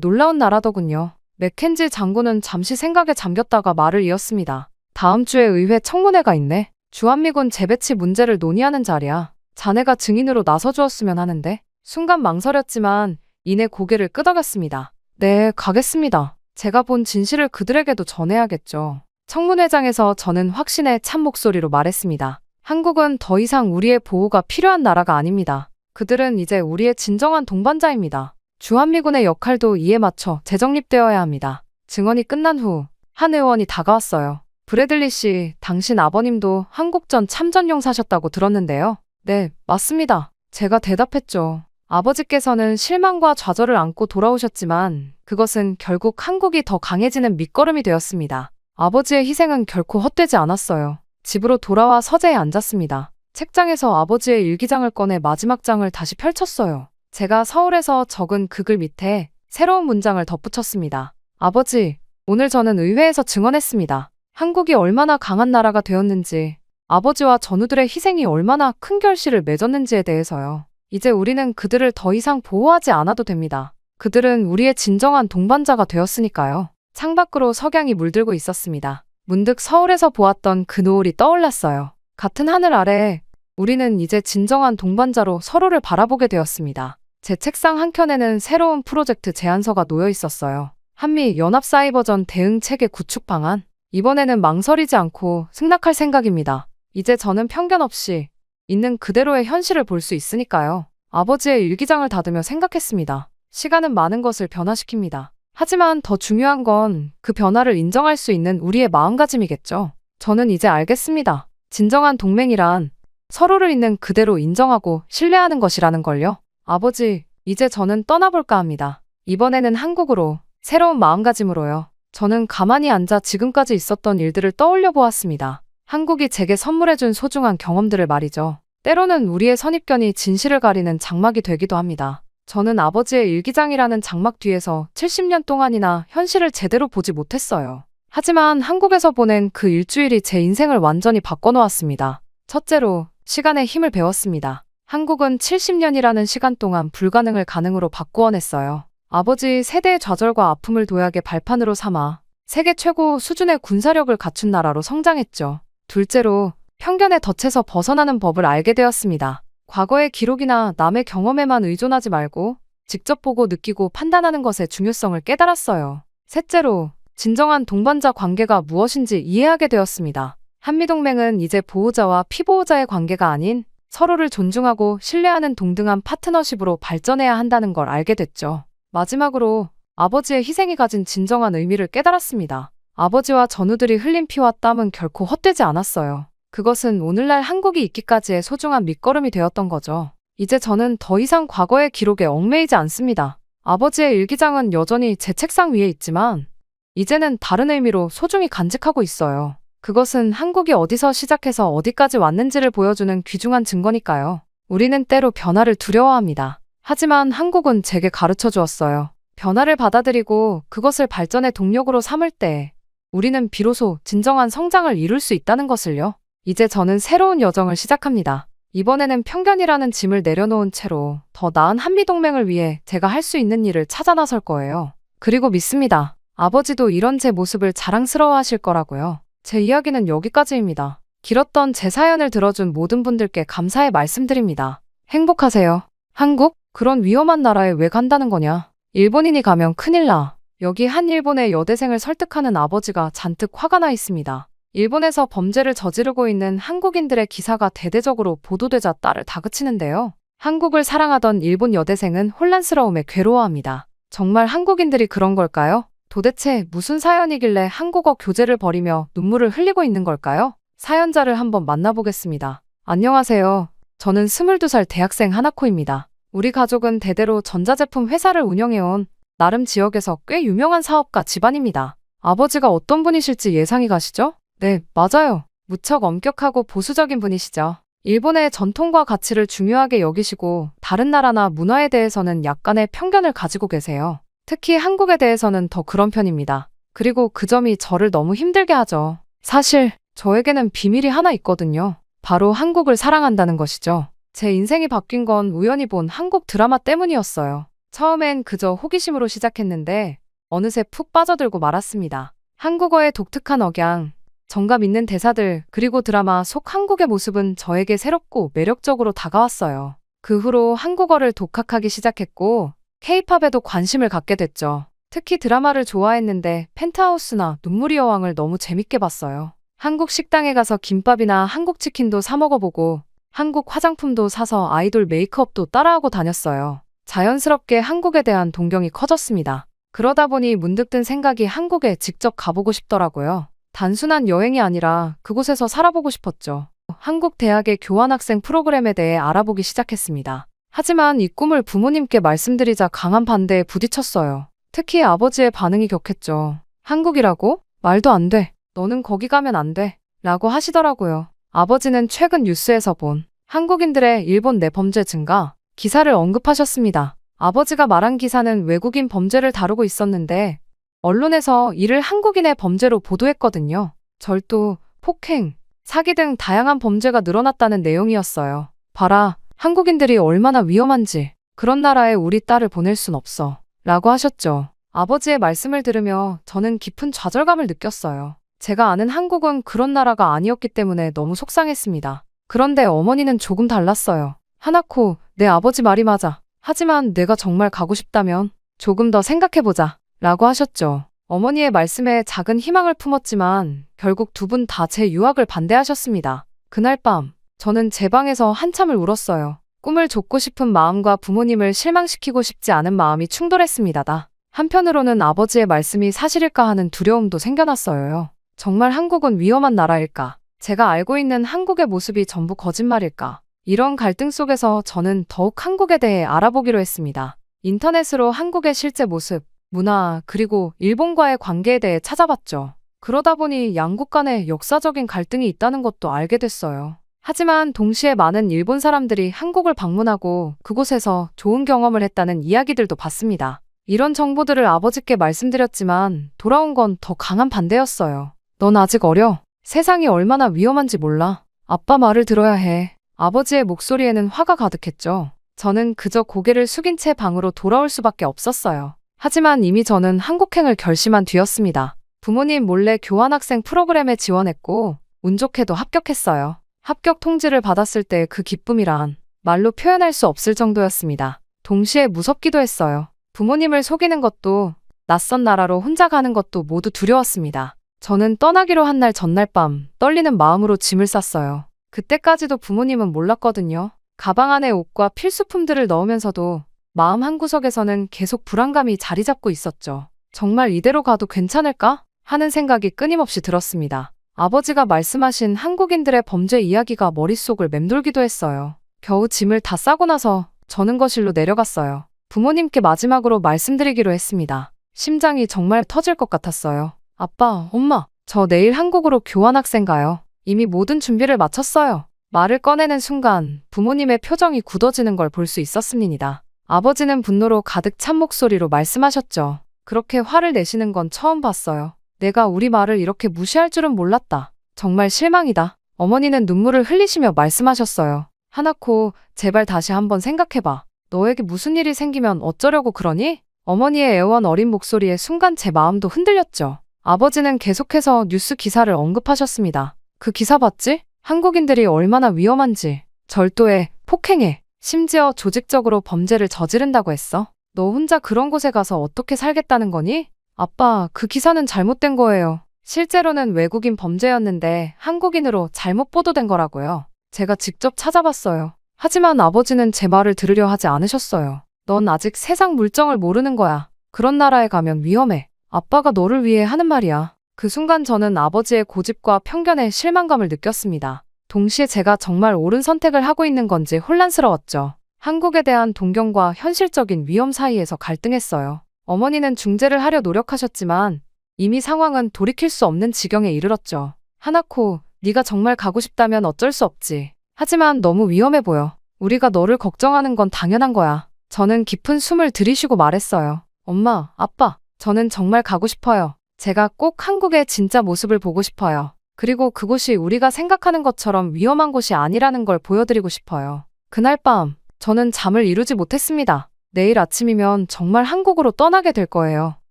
놀라운 나라더군요. 맥켄지 장군은 잠시 생각에 잠겼다가 말을 이었습니다. 다음 주에 의회 청문회가 있네. 주한미군 재배치 문제를 논의하는 자리야. 자네가 증인으로 나서주었으면 하는데. 순간 망설였지만 이내 고개를 끄덕였습니다. 네, 가겠습니다. 제가 본 진실을 그들에게도 전해야겠죠. 청문회장에서 저는 확신에 찬 목소리로 말했습니다. 한국은 더 이상 우리의 보호가 필요한 나라가 아닙니다. 그들은 이제 우리의 진정한 동반자입니다. 주한미군의 역할도 이에 맞춰 재정립되어야 합니다. 증언이 끝난 후 한 의원이 다가왔어요. 브래들리 씨, 당신 아버님도 한국전 참전용사셨다고 들었는데요. 네, 맞습니다. 제가 대답했죠. 아버지께서는 실망과 좌절을 안고 돌아오셨지만 그것은 결국 한국이 더 강해지는 밑거름이 되었습니다. 아버지의 희생은 결코 헛되지 않았어요. 집으로 돌아와 서재에 앉았습니다. 책장에서 아버지의 일기장을 꺼내 마지막 장을 다시 펼쳤어요. 제가 서울에서 적은 그 글 밑에 새로운 문장을 덧붙였습니다. 아버지, 오늘 저는 의회에서 증언했습니다. 한국이 얼마나 강한 나라가 되었는지, 아버지와 전우들의 희생이 얼마나 큰 결실을 맺었는지에 대해서요. 이제 우리는 그들을 더 이상 보호하지 않아도 됩니다. 그들은 우리의 진정한 동반자가 되었으니까요. 창밖으로 석양이 물들고 있었습니다. 문득 서울에서 보았던 그 노을이 떠올랐어요. 같은 하늘 아래에 우리는 이제 진정한 동반자로 서로를 바라보게 되었습니다. 제 책상 한켠에는 새로운 프로젝트 제안서가 놓여 있었어요. 한미 연합사이버전 대응 체계 구축 방안. 이번에는 망설이지 않고 승낙할 생각입니다. 이제 저는 편견 없이 있는 그대로의 현실을 볼 수 있으니까요. 아버지의 일기장을 다듬며 생각했습니다. 시간은 많은 것을 변화시킵니다. 하지만 더 중요한 건 그 변화를 인정할 수 있는 우리의 마음가짐이겠죠. 저는 이제 알겠습니다. 진정한 동맹이란 서로를 있는 그대로 인정하고 신뢰하는 것이라는 걸요. 아버지, 이제 저는 떠나볼까 합니다. 이번에는 한국으로, 새로운 마음가짐으로요. 저는 가만히 앉아 지금까지 있었던 일들을 떠올려 보았습니다. 한국이 제게 선물해준 소중한 경험들을 말이죠. 때로는 우리의 선입견이 진실을 가리는 장막이 되기도 합니다. 저는 아버지의 일기장이라는 장막 뒤에서 70년 동안이나 현실을 제대로 보지 못했어요. 하지만 한국에서 보낸 그 일주일이 제 인생을 완전히 바꿔놓았습니다. 첫째로, 시간의 힘을 배웠습니다. 한국은 70년이라는 시간 동안 불가능을 가능으로 바꾸어냈어요. 아버지 세대의 좌절과 아픔을 도약의 발판으로 삼아 세계 최고 수준의 군사력을 갖춘 나라로 성장했죠. 둘째로, 편견의 덫에서 벗어나는 법을 알게 되었습니다. 과거의 기록이나 남의 경험에만 의존하지 말고 직접 보고 느끼고 판단하는 것의 중요성을 깨달았어요. 셋째로, 진정한 동반자 관계가 무엇인지 이해하게 되었습니다. 한미동맹은 이제 보호자와 피보호자의 관계가 아닌 서로를 존중하고 신뢰하는 동등한 파트너십으로 발전해야 한다는 걸 알게 됐죠. 마지막으로, 아버지의 희생이 가진 진정한 의미를 깨달았습니다. 아버지와 전우들이 흘린 피와 땀은 결코 헛되지 않았어요. 그것은 오늘날 한국이 있기까지의 소중한 밑거름이 되었던 거죠. 이제 저는 더 이상 과거의 기록에 얽매이지 않습니다. 아버지의 일기장은 여전히 제 책상 위에 있지만 이제는 다른 의미로 소중히 간직하고 있어요. 그것은 한국이 어디서 시작해서 어디까지 왔는지를 보여주는 귀중한 증거니까요. 우리는 때로 변화를 두려워합니다. 하지만 한국은 제게 가르쳐 주었어요. 변화를 받아들이고 그것을 발전의 동력으로 삼을 때 우리는 비로소 진정한 성장을 이룰 수 있다는 것을요. 이제 저는 새로운 여정을 시작합니다. 이번에는 편견이라는 짐을 내려놓은 채로 더 나은 한미동맹을 위해 제가 할 수 있는 일을 찾아 나설 거예요. 그리고 믿습니다. 아버지도 이런 제 모습을 자랑스러워하실 거라고요. 제 이야기는 여기까지입니다. 길었던 제 사연을 들어준 모든 분들께 감사의 말씀드립니다. 행복하세요. 한국? 그런 위험한 나라에 왜 간다는 거냐? 일본인이 가면 큰일 나. 여기 한 일본의 여대생을 설득하는 아버지가 잔뜩 화가 나 있습니다. 일본에서 범죄를 저지르고 있는 한국인들의 기사가 대대적으로 보도되자 딸을 다그치는데요. 한국을 사랑하던 일본 여대생은 혼란스러움에 괴로워합니다. 정말 한국인들이 그런 걸까요? 도대체 무슨 사연이길래 한국어 교제를 벌이며 눈물을 흘리고 있는 걸까요? 사연자를 한번 만나보겠습니다. 안녕하세요. 저는 22살 대학생 하나코입니다. 우리 가족은 대대로 전자제품 회사를 운영해온 나름 지역에서 꽤 유명한 사업가 집안입니다. 아버지가 어떤 분이실지 예상이 가시죠? 네, 맞아요. 무척 엄격하고 보수적인 분이시죠. 일본의 전통과 가치를 중요하게 여기시고 다른 나라나 문화에 대해서는 약간의 편견을 가지고 계세요. 특히 한국에 대해서는 더 그런 편입니다. 그리고 그 점이 저를 너무 힘들게 하죠. 사실 저에게는 비밀이 하나 있거든요. 바로 한국을 사랑한다는 것이죠. 제 인생이 바뀐 건 우연히 본 한국 드라마 때문이었어요. 처음엔 그저 호기심으로 시작했는데 어느새 푹 빠져들고 말았습니다. 한국어의 독특한 억양, 정감 있는 대사들, 그리고 드라마 속 한국의 모습은 저에게 새롭고 매력적으로 다가왔어요. 그 후로 한국어를 독학하기 시작했고 K-팝에도 관심을 갖게 됐죠. 특히 드라마를 좋아했는데 펜트하우스나 눈물의 여왕을 너무 재밌게 봤어요. 한국 식당에 가서 김밥이나 한국 치킨도 사 먹어보고 한국 화장품도 사서 아이돌 메이크업도 따라하고 다녔어요. 자연스럽게 한국에 대한 동경이 커졌습니다. 그러다 보니 문득 든 생각이 한국에 직접 가보고 싶더라고요. 단순한 여행이 아니라 그곳에서 살아보고 싶었죠. 한국 대학의 교환학생 프로그램에 대해 알아보기 시작했습니다. 하지만 이 꿈을 부모님께 말씀드리자 강한 반대에 부딪혔어요. 특히 아버지의 반응이 격했죠. 한국이라고? 말도 안 돼. 너는 거기 가면 안 돼. 라고 하시더라고요. 아버지는 최근 뉴스에서 본 한국인들의 일본 내 범죄 증가 기사를 언급하셨습니다. 아버지가 말한 기사는 외국인 범죄를 다루고 있었는데 언론에서 이를 한국인의 범죄로 보도했거든요. 절도, 폭행, 사기 등 다양한 범죄가 늘어났다는 내용이었어요. 봐라, 한국인들이 얼마나 위험한지. 그런 나라에 우리 딸을 보낼 순 없어. 라고 하셨죠. 아버지의 말씀을 들으며 저는 깊은 좌절감을 느꼈어요. 제가 아는 한국은 그런 나라가 아니었기 때문에 너무 속상했습니다. 그런데 어머니는 조금 달랐어요. 하나코, 내 아버지 말이 맞아. 하지만 내가 정말 가고 싶다면 조금 더 생각해보자. 라고 하셨죠. 어머니의 말씀에 작은 희망을 품었지만 결국 두 분 다 제 유학을 반대하셨습니다. 그날 밤 저는 제 방에서 한참을 울었어요. 꿈을 좇고 싶은 마음과 부모님을 실망시키고 싶지 않은 마음이 충돌했습니다. 한편으로는 아버지의 말씀이 사실일까 하는 두려움도 생겨났어요. 정말 한국은 위험한 나라일까? 제가 알고 있는 한국의 모습이 전부 거짓말일까? 이런 갈등 속에서 저는 더욱 한국에 대해 알아보기로 했습니다. 인터넷으로 한국의 실제 모습, 문화, 그리고 일본과의 관계에 대해 찾아봤죠. 그러다 보니 양국 간에 역사적인 갈등이 있다는 것도 알게 됐어요. 하지만 동시에 많은 일본 사람들이 한국을 방문하고 그곳에서 좋은 경험을 했다는 이야기들도 봤습니다. 이런 정보들을 아버지께 말씀드렸지만 돌아온 건 더 강한 반대였어요. 넌 아직 어려. 세상이 얼마나 위험한지 몰라. 아빠 말을 들어야 해. 아버지의 목소리에는 화가 가득했죠. 저는 그저 고개를 숙인 채 방으로 돌아올 수밖에 없었어요. 하지만 이미 저는 한국행을 결심한 뒤였습니다. 부모님 몰래 교환학생 프로그램에 지원했고 운 좋게도 합격했어요. 합격 통지를 받았을 때 그 기쁨이란 말로 표현할 수 없을 정도였습니다. 동시에 무섭기도 했어요. 부모님을 속이는 것도 낯선 나라로 혼자 가는 것도 모두 두려웠습니다. 저는 떠나기로 한 날 전날 밤 떨리는 마음으로 짐을 쌌어요. 그때까지도 부모님은 몰랐거든요. 가방 안에 옷과 필수품들을 넣으면서도 마음 한구석에서는 계속 불안감이 자리 잡고 있었죠. 정말 이대로 가도 괜찮을까? 하는 생각이 끊임없이 들었습니다. 아버지가 말씀하신 한국인들의 범죄 이야기가 머릿속을 맴돌기도 했어요. 겨우 짐을 다 싸고 나서 저는 거실로 내려갔어요. 부모님께 마지막으로 말씀드리기로 했습니다. 심장이 정말 터질 것 같았어요. 아빠, 엄마, 저 내일 한국으로 교환학생 가요. 이미 모든 준비를 마쳤어요. 말을 꺼내는 순간 부모님의 표정이 굳어지는 걸 볼 수 있었습니다. 아버지는 분노로 가득 찬 목소리로 말씀하셨죠. 그렇게 화를 내시는 건 처음 봤어요. 내가 우리 말을 이렇게 무시할 줄은 몰랐다. 정말 실망이다. 어머니는 눈물을 흘리시며 말씀하셨어요. 하나코, 제발 다시 한번 생각해봐. 너에게 무슨 일이 생기면 어쩌려고 그러니? 어머니의 애원 어린 목소리에 순간 제 마음도 흔들렸죠. 아버지는 계속해서 뉴스 기사를 언급하셨습니다. 그 기사 봤지? 한국인들이 얼마나 위험한지. 절도해, 폭행해, 심지어 조직적으로 범죄를 저지른다고 했어. 너 혼자 그런 곳에 가서 어떻게 살겠다는 거니? 아빠, 그 기사는 잘못된 거예요. 실제로는 외국인 범죄였는데 한국인으로 잘못 보도된 거라고요. 제가 직접 찾아봤어요. 하지만 아버지는 제 말을 들으려 하지 않으셨어요. 넌 아직 세상 물정을 모르는 거야. 그런 나라에 가면 위험해. 아빠가 너를 위해 하는 말이야. 그 순간 저는 아버지의 고집과 편견에 실망감을 느꼈습니다. 동시에 제가 정말 옳은 선택을 하고 있는 건지 혼란스러웠죠. 한국에 대한 동경과 현실적인 위험 사이에서 갈등했어요. 어머니는 중재를 하려 노력하셨지만 이미 상황은 돌이킬 수 없는 지경에 이르렀죠. 하나코, 네가 정말 가고 싶다면 어쩔 수 없지. 하지만 너무 위험해 보여. 우리가 너를 걱정하는 건 당연한 거야. 저는 깊은 숨을 들이쉬고 말했어요. 엄마, 아빠, 저는 정말 가고 싶어요. 제가 꼭 한국의 진짜 모습을 보고 싶어요. 그리고 그곳이 우리가 생각하는 것처럼 위험한 곳이 아니라는 걸 보여드리고 싶어요. 그날 밤, 저는 잠을 이루지 못했습니다. 내일 아침이면 정말 한국으로 떠나게 될 거예요.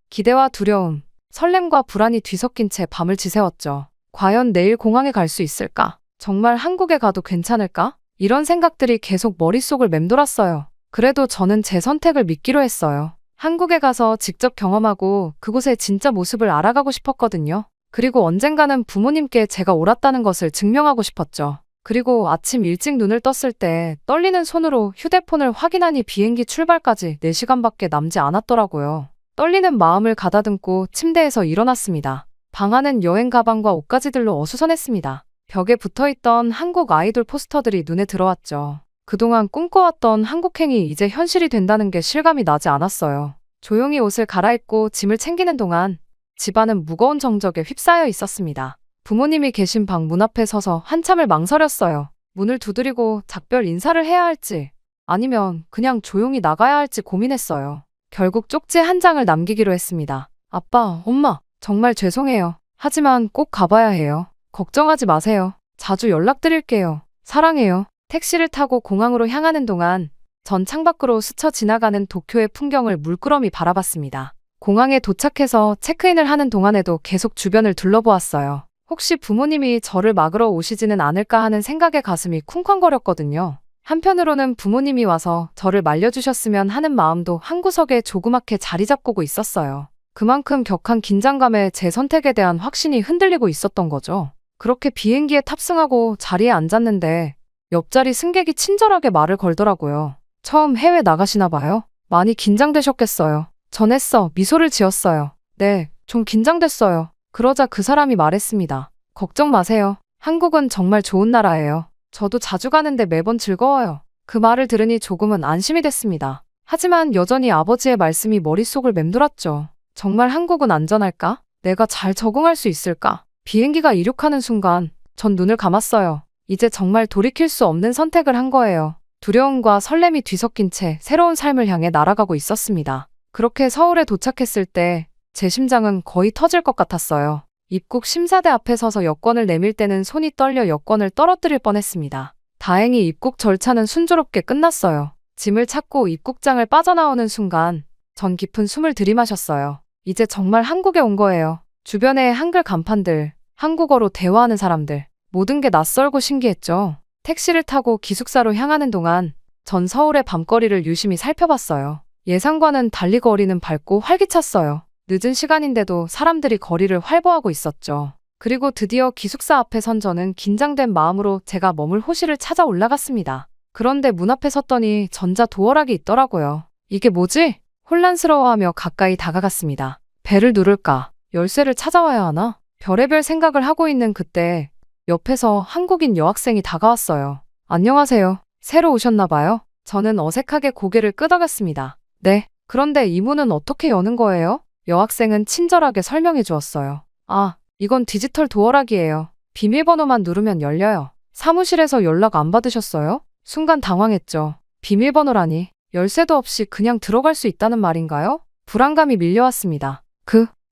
기대와 두려움, 설렘과 불안이 뒤섞인 채 밤을 지새웠죠. 과연 내일 공항에 갈 수 있을까? 정말 한국에 가도 괜찮을까? 이런 생각들이 계속 머릿속을 맴돌았어요. 그래도 저는 제 선택을 믿기로 했어요. 한국에 가서 직접 경험하고 그곳의 진짜 모습을 알아가고 싶었거든요. 그리고 언젠가는 부모님께 제가 옳았다는 것을 증명하고 싶었죠. 그리고 아침 일찍 눈을 떴을 때 떨리는 손으로 휴대폰을 확인하니 비행기 출발까지 4시간밖에 남지 않았더라고요. 떨리는 마음을 가다듬고 침대에서 일어났습니다. 방 안은 여행 가방과 옷가지들로 어수선했습니다. 벽에 붙어있던 한국 아이돌 포스터들이 눈에 들어왔죠. 그동안 꿈꿔왔던 한국행이 이제 현실이 된다는 게 실감이 나지 않았어요. 조용히 옷을 갈아입고 짐을 챙기는 동안 집안은 무거운 정적에 휩싸여 있었습니다. 부모님이 계신 방 문 앞에 서서 한참을 망설였어요. 문을 두드리고 작별 인사를 해야 할지 아니면 그냥 조용히 나가야 할지 고민했어요. 결국 쪽지 한 장을 남기기로 했습니다. 아빠, 엄마, 정말 죄송해요. 하지만 꼭 가봐야 해요. 걱정하지 마세요. 자주 연락드릴게요. 사랑해요. 택시를 타고 공항으로 향하는 동안 전 창밖으로 스쳐 지나가는 도쿄의 풍경을 물끄러미 바라봤습니다. 공항에 도착해서 체크인을 하는 동안에도 계속 주변을 둘러보았어요. 혹시 부모님이 저를 막으러 오시지는 않을까 하는 생각에 가슴이 쿵쾅거렸거든요. 한편으로는 부모님이 와서 저를 말려주셨으면 하는 마음도 한구석에 조그맣게 자리 잡고 있었어요. 그만큼 격한 긴장감에 제 선택에 대한 확신이 흔들리고 있었던 거죠. 그렇게 비행기에 탑승하고 자리에 앉았는데 옆자리 승객이 친절하게 말을 걸더라고요. 처음 해외 나가시나 봐요? 많이 긴장되셨겠어요. 전했어. 미소를 지었어요. 네, 좀 긴장됐어요. 그러자 그 사람이 말했습니다. 걱정 마세요. 한국은 정말 좋은 나라예요. 저도 자주 가는데 매번 즐거워요. 그 말을 들으니 조금은 안심이 됐습니다. 하지만 여전히 아버지의 말씀이 머릿속을 맴돌았죠. 정말 한국은 안전할까? 내가 잘 적응할 수 있을까? 비행기가 이륙하는 순간 전 눈을 감았어요. 이제 정말 돌이킬 수 없는 선택을 한 거예요. 두려움과 설렘이 뒤섞인 채 새로운 삶을 향해 날아가고 있었습니다. 그렇게 서울에 도착했을 때 제 심장은 거의 터질 것 같았어요. 입국 심사대 앞에 서서 여권을 내밀 때는 손이 떨려 여권을 떨어뜨릴 뻔했습니다. 다행히 입국 절차는 순조롭게 끝났어요. 짐을 찾고 입국장을 빠져나오는 순간 전 깊은 숨을 들이마셨어요. 이제 정말 한국에 온 거예요. 주변에 한글 간판들, 한국어로 대화하는 사람들, 모든 게 낯설고 신기했죠. 택시를 타고 기숙사로 향하는 동안 전 서울의 밤거리를 유심히 살펴봤어요. 예상과는 달리 거리는 밝고 활기찼어요. 늦은 시간인데도 사람들이 거리를 활보하고 있었죠. 그리고 드디어 기숙사 앞에 선 저는 긴장된 마음으로 제가 머물 호실을 찾아 올라갔습니다. 그런데 문 앞에 섰더니 전자 도어락이 있더라고요. 이게 뭐지? 혼란스러워하며 가까이 다가갔습니다. 벨을 누를까? 열쇠를 찾아와야 하나? 별의별 생각을 하고 있는 그때 옆에서 한국인 여학생이 다가왔어요. 안녕하세요. 새로 오셨나 봐요. 저는 어색하게 고개를 끄덕였습니다. 네. 그런데 이 문은 어떻게 여는 거예요? 여학생은 친절하게 설명해 주었어요. 아, 이건 디지털 도어락이에요. 비밀번호만 누르면 열려요. 사무실에서 연락 안 받으셨어요? 순간 당황했죠. 비밀번호라니. 열쇠도 없이 그냥 들어갈 수 있다는 말인가요? 불안감이 밀려왔습니다.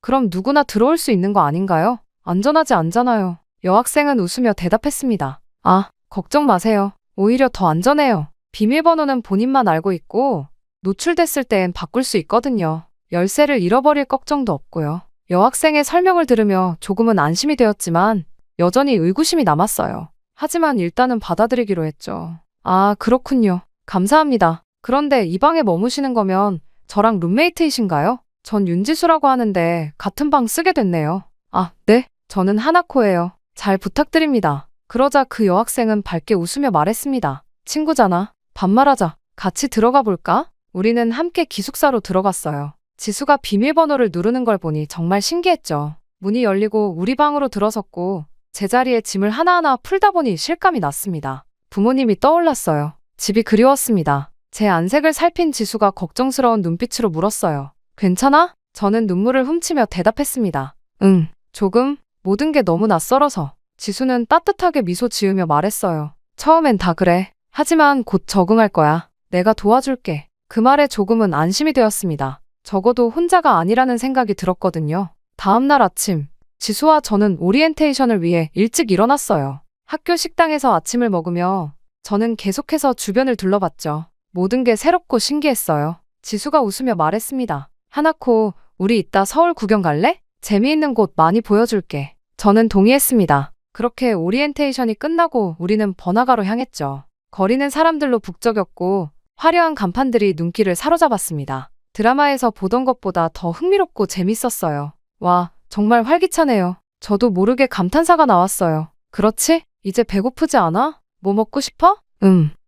그럼 누구나 들어올 수 있는 거 아닌가요? 안전하지 않잖아요. 여학생은 웃으며 대답했습니다. 아, 걱정 마세요. 오히려 더 안전해요. 비밀번호는 본인만 알고 있고 노출됐을 땐 바꿀 수 있거든요. 열쇠를 잃어버릴 걱정도 없고요. 여학생의 설명을 들으며 조금은 안심이 되었지만 여전히 의구심이 남았어요. 하지만 일단은 받아들이기로 했죠. 아, 그렇군요. 감사합니다. 그런데 이 방에 머무시는 거면 저랑 룸메이트이신가요? 전 윤지수라고 하는데 같은 방 쓰게 됐네요. 아, 네. 저는 하나코예요. 잘 부탁드립니다. 그러자 그 여학생은 밝게 웃으며 말했습니다. 친구잖아. 반말하자. 같이 들어가 볼까? 우리는 함께 기숙사로 들어갔어요. 지수가 비밀번호를 누르는 걸 보니 정말 신기했죠. 문이 열리고 우리 방으로 들어섰고 제자리에 짐을 하나하나 풀다 보니 실감이 났습니다. 부모님이 떠올랐어요. 집이 그리웠습니다. 제 안색을 살핀 지수가 걱정스러운 눈빛으로 물었어요. 괜찮아? 저는 눈물을 훔치며 대답했습니다. 응, 조금. 모든 게 너무 낯설어서. 지수는 따뜻하게 미소 지으며 말했어요. 처음엔 다 그래. 하지만 곧 적응할 거야. 내가 도와줄게. 그 말에 조금은 안심이 되었습니다. 적어도 혼자가 아니라는 생각이 들었거든요. 다음 날 아침, 지수와 저는 오리엔테이션을 위해 일찍 일어났어요. 학교 식당에서 아침을 먹으며 저는 계속해서 주변을 둘러봤죠. 모든 게 새롭고 신기했어요. 지수가 웃으며 말했습니다. 하나코, 우리 이따 서울 구경 갈래? 재미있는 곳 많이 보여줄게. 저는 동의했습니다. 그렇게 오리엔테이션이 끝나고 우리는 번화가로 향했죠. 거리는 사람들로 북적였고 화려한 간판들이 눈길을 사로잡았습니다. 드라마에서 보던 것보다 더 흥미롭고 재밌었어요. 와, 정말 활기차네요. 저도 모르게 감탄사가 나왔어요. 그렇지? 이제 배고프지 않아? 뭐 먹고 싶어?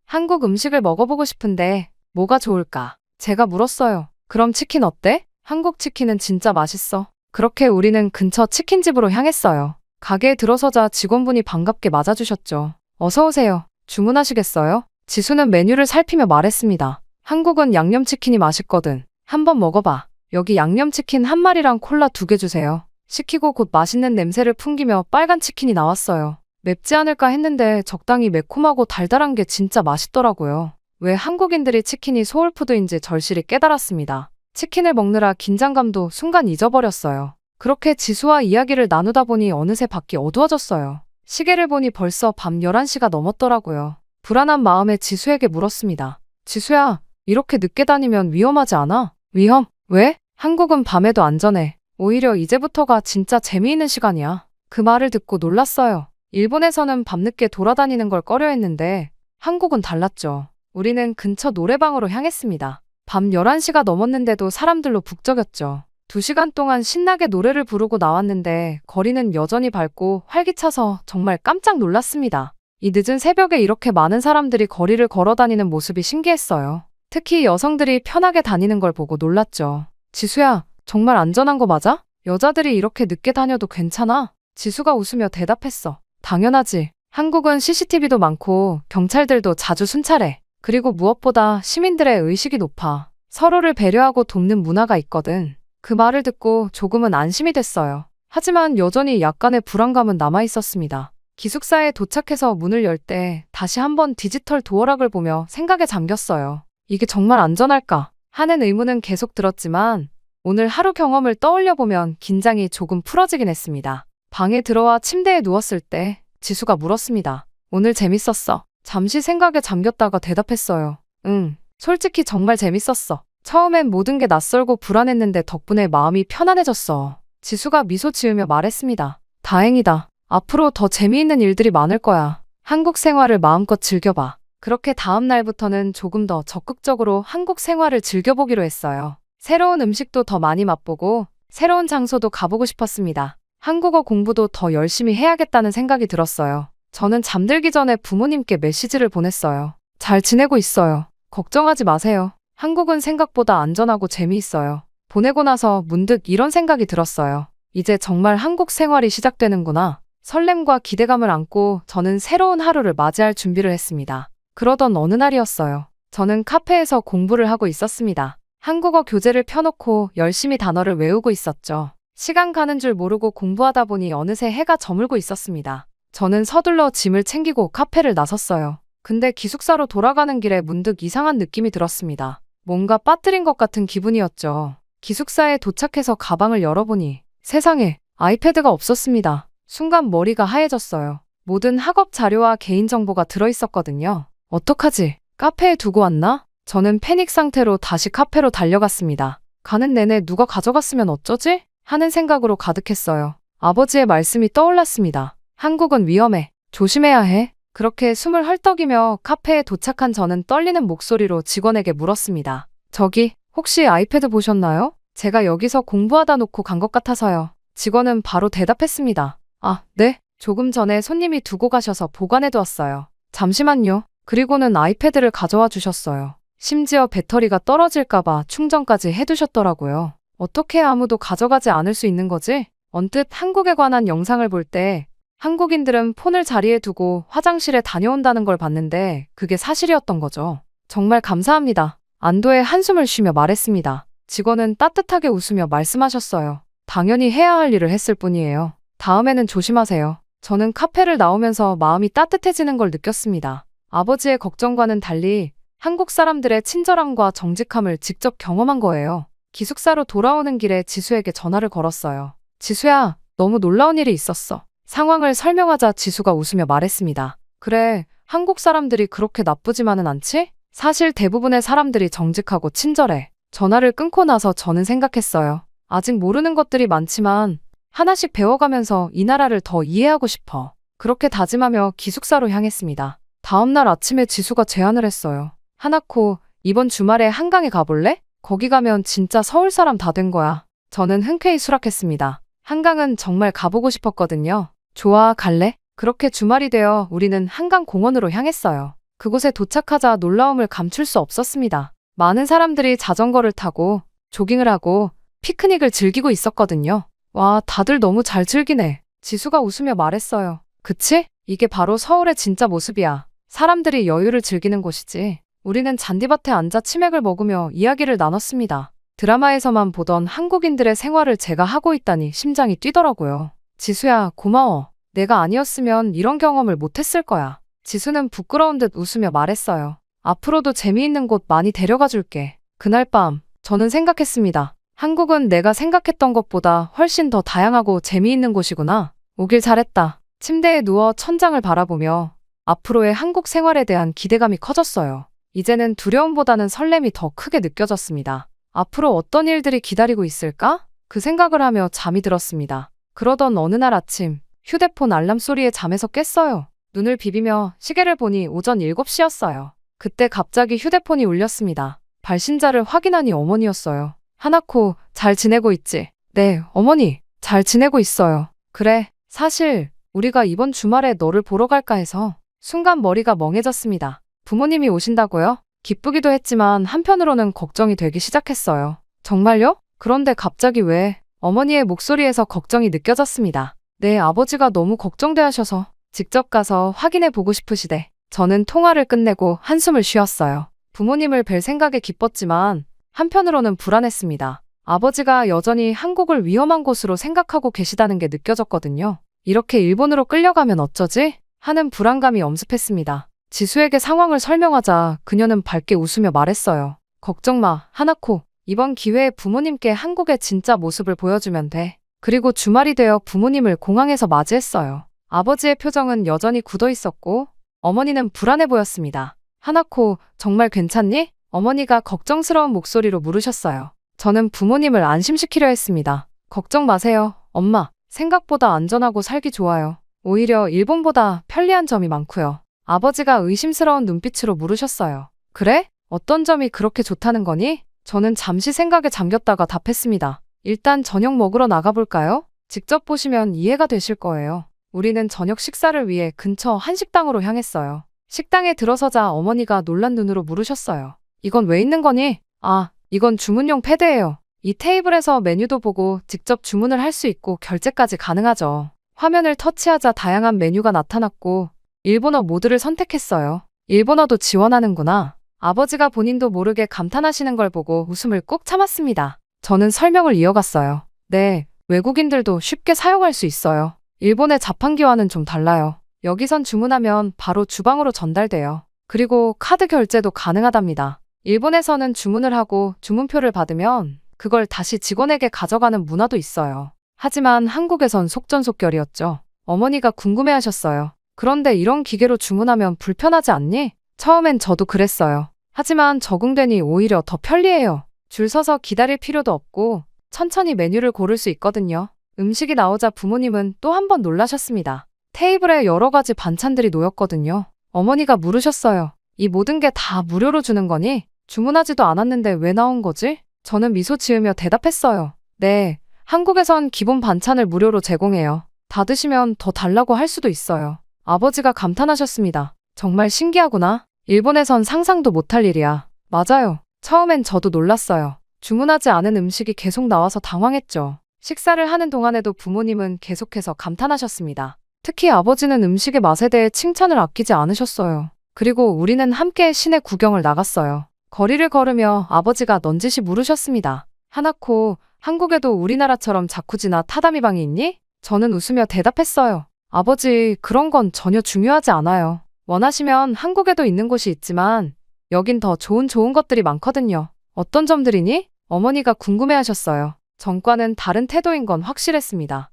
한국 음식을 먹어보고 싶은데 뭐가 좋을까? 제가 물었어요. 그럼 치킨 어때? 한국 치킨은 진짜 맛있어. 그렇게 우리는 근처 치킨집으로 향했어요. 가게에 들어서자 직원분이 반갑게 맞아주셨죠. 어서 오세요. 주문하시겠어요? 지수는 메뉴를 살피며 말했습니다. 한국은 양념치킨이 맛있거든. 한번 먹어봐. 여기 양념치킨 한 마리랑 콜라 2개 주세요. 시키고 곧 맛있는 냄새를 풍기며 빨간 치킨이 나왔어요. 맵지 않을까 했는데 적당히 매콤하고 달달한 게 진짜 맛있더라고요. 왜 한국인들이 치킨이 소울푸드인지 절실히 깨달았습니다. 치킨을 먹느라 긴장감도 순간 잊어버렸어요. 그렇게 지수와 이야기를 나누다 보니 어느새 밖이 어두워졌어요. 시계를 보니 벌써 밤 11시가 넘었더라고요. 불안한 마음에 지수에게 물었습니다. 지수야, 이렇게 늦게 다니면 위험하지 않아? 위험? 왜? 한국은 밤에도 안전해. 오히려 이제부터가 진짜 재미있는 시간이야. 그 말을 듣고 놀랐어요. 일본에서는 밤늦게 돌아다니는 걸 꺼려했는데 한국은 달랐죠. 우리는 근처 노래방으로 향했습니다. 밤 11시가 넘었는데도 사람들로 북적였죠. 2시간 동안 신나게 노래를 부르고 나왔는데 거리는 여전히 밝고 활기차서 정말 깜짝 놀랐습니다. 이 늦은 새벽에 이렇게 많은 사람들이 거리를 걸어 다니는 모습이 신기했어요. 특히 여성들이 편하게 다니는 걸 보고 놀랐죠. 지수야, 정말 안전한 거 맞아? 여자들이 이렇게 늦게 다녀도 괜찮아? 지수가 웃으며 대답했어. 당연하지. 한국은 CCTV도 많고 경찰들도 자주 순찰해. 그리고 무엇보다 시민들의 의식이 높아. 서로를 배려하고 돕는 문화가 있거든. 그 말을 듣고 조금은 안심이 됐어요. 하지만 여전히 약간의 불안감은 남아 있었습니다. 기숙사에 도착해서 문을 열 때 다시 한번 디지털 도어락을 보며 생각에 잠겼어요. 이게 정말 안전할까? 하는 의문은 계속 들었지만 오늘 하루 경험을 떠올려 보면 긴장이 조금 풀어지긴 했습니다. 방에 들어와 침대에 누웠을 때 지수가 물었습니다. 오늘 재밌었어. 잠시 생각에 잠겼다가 대답했어요. 응, 솔직히 정말 재밌었어. 처음엔 모든 게 낯설고 불안했는데 덕분에 마음이 편안해졌어. 지수가 미소 지으며 말했습니다. 다행이다. 앞으로 더 재미있는 일들이 많을 거야. 한국 생활을 마음껏 즐겨봐. 그렇게 다음 날부터는 조금 더 적극적으로 한국 생활을 즐겨보기로 했어요. 새로운 음식도 더 많이 맛보고 새로운 장소도 가보고 싶었습니다. 한국어 공부도 더 열심히 해야겠다는 생각이 들었어요. 저는 잠들기 전에 부모님께 메시지를 보냈어요. 잘 지내고 있어요. 걱정하지 마세요. 한국은 생각보다 안전하고 재미있어요. 보내고 나서 문득 이런 생각이 들었어요. 이제 정말 한국 생활이 시작되는구나. 설렘과 기대감을 안고 저는 새로운 하루를 맞이할 준비를 했습니다. 그러던 어느 날이었어요. 저는 카페에서 공부를 하고 있었습니다. 한국어 교재를 펴놓고 열심히 단어를 외우고 있었죠. 시간 가는 줄 모르고 공부하다 보니 어느새 해가 저물고 있었습니다. 저는 서둘러 짐을 챙기고 카페를 나섰어요. 근데 기숙사로 돌아가는 길에 문득 이상한 느낌이 들었습니다. 뭔가 빠뜨린 것 같은 기분이었죠. 기숙사에 도착해서 가방을 열어보니 세상에 아이패드가 없었습니다. 순간 머리가 하얘졌어요. 모든 학업 자료와 개인정보가 들어있었거든요. 어떡하지? 카페에 두고 왔나? 저는 패닉 상태로 다시 카페로 달려갔습니다. 가는 내내 누가 가져갔으면 어쩌지? 하는 생각으로 가득했어요. 아버지의 말씀이 떠올랐습니다. 한국은 위험해. 조심해야 해. 그렇게 숨을 헐떡이며 카페에 도착한 저는 떨리는 목소리로 직원에게 물었습니다. 저기, 혹시 아이패드 보셨나요? 제가 여기서 공부하다 놓고 간 것 같아서요. 직원은 바로 대답했습니다. 아, 네. 조금 전에 손님이 두고 가셔서 보관해 두었어요. 잠시만요. 그리고는 아이패드를 가져와 주셨어요. 심지어 배터리가 떨어질까봐 충전까지 해두셨더라고요. 어떻게 아무도 가져가지 않을 수 있는 거지? 언뜻 한국에 관한 영상을 볼 때 한국인들은 폰을 자리에 두고 화장실에 다녀온다는 걸 봤는데 그게 사실이었던 거죠. 정말 감사합니다. 안도의 한숨을 쉬며 말했습니다. 직원은 따뜻하게 웃으며 말씀하셨어요. 당연히 해야 할 일을 했을 뿐이에요. 다음에는 조심하세요. 저는 카페를 나오면서 마음이 따뜻해지는 걸 느꼈습니다. 아버지의 걱정과는 달리 한국 사람들의 친절함과 정직함을 직접 경험한 거예요. 기숙사로 돌아오는 길에 지수에게 전화를 걸었어요. 지수야, 너무 놀라운 일이 있었어. 상황을 설명하자 지수가 웃으며 말했습니다. 그래, 한국 사람들이 그렇게 나쁘지만은 않지? 사실 대부분의 사람들이 정직하고 친절해. 전화를 끊고 나서 저는 생각했어요. 아직 모르는 것들이 많지만 하나씩 배워가면서 이 나라를 더 이해하고 싶어. 그렇게 다짐하며 기숙사로 향했습니다. 다음날 아침에 지수가 제안을 했어요. 하나코, 이번 주말에 한강에 가볼래? 거기 가면 진짜 서울 사람 다 된 거야. 저는 흔쾌히 수락했습니다. 한강은 정말 가보고 싶었거든요. 좋아, 갈래? 그렇게 주말이 되어 우리는 한강공원으로 향했어요. 그곳에 도착하자 놀라움을 감출 수 없었습니다. 많은 사람들이 자전거를 타고 조깅을 하고 피크닉을 즐기고 있었거든요. 와, 다들 너무 잘 즐기네. 지수가 웃으며 말했어요. 그치? 이게 바로 서울의 진짜 모습이야. 사람들이 여유를 즐기는 곳이지. 우리는 잔디밭에 앉아 치맥을 먹으며 이야기를 나눴습니다. 드라마에서만 보던 한국인들의 생활을 제가 하고 있다니 심장이 뛰더라고요. 지수야, 고마워. 내가 아니었으면 이런 경험을 못했을 거야. 지수는 부끄러운 듯 웃으며 말했어요. 앞으로도 재미있는 곳 많이 데려가 줄게. 그날 밤, 저는 생각했습니다. 한국은 내가 생각했던 것보다 훨씬 더 다양하고 재미있는 곳이구나. 오길 잘했다. 침대에 누워 천장을 바라보며 앞으로의 한국 생활에 대한 기대감이 커졌어요. 이제는 두려움보다는 설렘이 더 크게 느껴졌습니다. 앞으로 어떤 일들이 기다리고 있을까? 그 생각을 하며 잠이 들었습니다. 그러던 어느 날 아침, 휴대폰 알람 소리에 잠에서 깼어요. 눈을 비비며 시계를 보니 오전 7시였어요. 그때 갑자기 휴대폰이 울렸습니다. 발신자를 확인하니 어머니였어요. 하나코, 잘 지내고 있지? 네, 어머니, 잘 지내고 있어요. 그래, 사실 우리가 이번 주말에 너를 보러 갈까 해서. 순간 머리가 멍해졌습니다. 부모님이 오신다고요? 기쁘기도 했지만 한편으로는 걱정이 되기 시작했어요. 정말요? 그런데 갑자기 왜? 어머니의 목소리에서 걱정이 느껴졌습니다. 네, 아버지가 너무 걱정돼 하셔서 직접 가서 확인해 보고 싶으시대. 저는 통화를 끝내고 한숨을 쉬었어요. 부모님을 뵐 생각에 기뻤지만 한편으로는 불안했습니다. 아버지가 여전히 한국을 위험한 곳으로 생각하고 계시다는 게 느껴졌거든요. 이렇게 일본으로 끌려가면 어쩌지? 하는 불안감이 엄습했습니다. 지수에게 상황을 설명하자 그녀는 밝게 웃으며 말했어요. 걱정 마, 하나코. 이번 기회에 부모님께 한국의 진짜 모습을 보여주면 돼. 그리고 주말이 되어 부모님을 공항에서 맞이했어요. 아버지의 표정은 여전히 굳어 있었고 어머니는 불안해 보였습니다. 하나코, 정말 괜찮니? 어머니가 걱정스러운 목소리로 물으셨어요. 저는 부모님을 안심시키려 했습니다. 걱정 마세요, 엄마. 생각보다 안전하고 살기 좋아요. 오히려 일본보다 편리한 점이 많고요. 아버지가 의심스러운 눈빛으로 물으셨어요. 그래? 어떤 점이 그렇게 좋다는 거니? 저는 잠시 생각에 잠겼다가 답했습니다. 일단 저녁 먹으러 나가볼까요? 직접 보시면 이해가 되실 거예요. 우리는 저녁 식사를 위해 근처 한식당으로 향했어요. 식당에 들어서자 어머니가 놀란 눈으로 물으셨어요. 이건 왜 있는 거니? 아, 이건 주문용 패드예요. 이 테이블에서 메뉴도 보고 직접 주문을 할 수 있고 결제까지 가능하죠. 화면을 터치하자 다양한 메뉴가 나타났고 일본어 모드를 선택했어요. 일본어도 지원하는구나. 아버지가 본인도 모르게 감탄하시는 걸 보고 웃음을 꾹 참았습니다. 저는 설명을 이어갔어요. 네, 외국인들도 쉽게 사용할 수 있어요. 일본의 자판기와는 좀 달라요. 여기선 주문하면 바로 주방으로 전달돼요. 그리고 카드 결제도 가능하답니다. 일본에서는 주문을 하고 주문표를 받으면 그걸 다시 직원에게 가져가는 문화도 있어요. 하지만 한국에선 속전속결이었죠. 어머니가 궁금해하셨어요. 그런데 이런 기계로 주문하면 불편하지 않니? 처음엔 저도 그랬어요. 하지만 적응되니 오히려 더 편리해요. 줄 서서 기다릴 필요도 없고 천천히 메뉴를 고를 수 있거든요. 음식이 나오자 부모님은 또 한 번 놀라셨습니다. 테이블에 여러 가지 반찬들이 놓였거든요. 어머니가 물으셨어요. 이 모든 게 다 무료로 주는 거니? 주문하지도 않았는데 왜 나온 거지? 저는 미소 지으며 대답했어요. 네, 한국에선 기본 반찬을 무료로 제공해요. 다 드시면 더 달라고 할 수도 있어요. 아버지가 감탄하셨습니다. 정말 신기하구나. 일본에선 상상도 못할 일이야. 맞아요. 처음엔 저도 놀랐어요. 주문하지 않은 음식이 계속 나와서 당황했죠. 식사를 하는 동안에도 부모님은 계속해서 감탄하셨습니다. 특히 아버지는 음식의 맛에 대해 칭찬을 아끼지 않으셨어요. 그리고 우리는 함께 시내 구경을 나갔어요. 거리를 걸으며 아버지가 넌지시 물으셨습니다. 하나코, 한국에도 우리나라처럼 자쿠지나 타다미방이 있니? 저는 웃으며 대답했어요. 아버지, 그런 건 전혀 중요하지 않아요. 원하시면 한국에도 있는 곳이 있지만 여긴 더 좋은 것들이 많거든요. 어떤 점들이니? 어머니가 궁금해하셨어요. 전과는 다른 태도인 건 확실했습니다.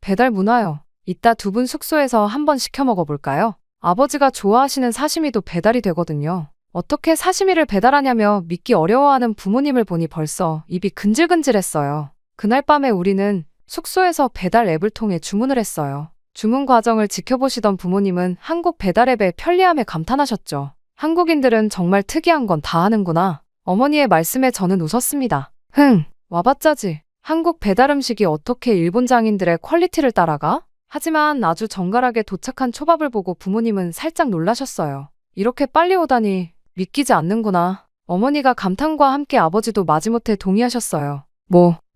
배달 문화요. 이따 두 분 숙소에서 한번 시켜 먹어볼까요? 아버지가 좋아하시는 사시미도 배달이 되거든요. 어떻게 사시미를 배달하냐며 믿기 어려워하는 부모님을 보니 벌써 입이 근질근질했어요. 그날 밤에 우리는 숙소에서 배달 앱을 통해 주문을 했어요. 주문 과정을 지켜보시던 부모님은 한국 배달 앱의 편리함에 감탄하셨죠. 한국인들은 정말 특이한 건 다 하는구나. 어머니의 말씀에 저는 웃었습니다. 와봤자지. 한국 배달 음식이 어떻게 일본 장인들의 퀄리티를 따라가? 하지만 아주 정갈하게 도착한 초밥을 보고 부모님은 살짝 놀라셨어요. 이렇게 빨리 오다니 믿기지 않는구나. 어머니가 감탄과 함께 아버지도 마지못해 동의하셨어요.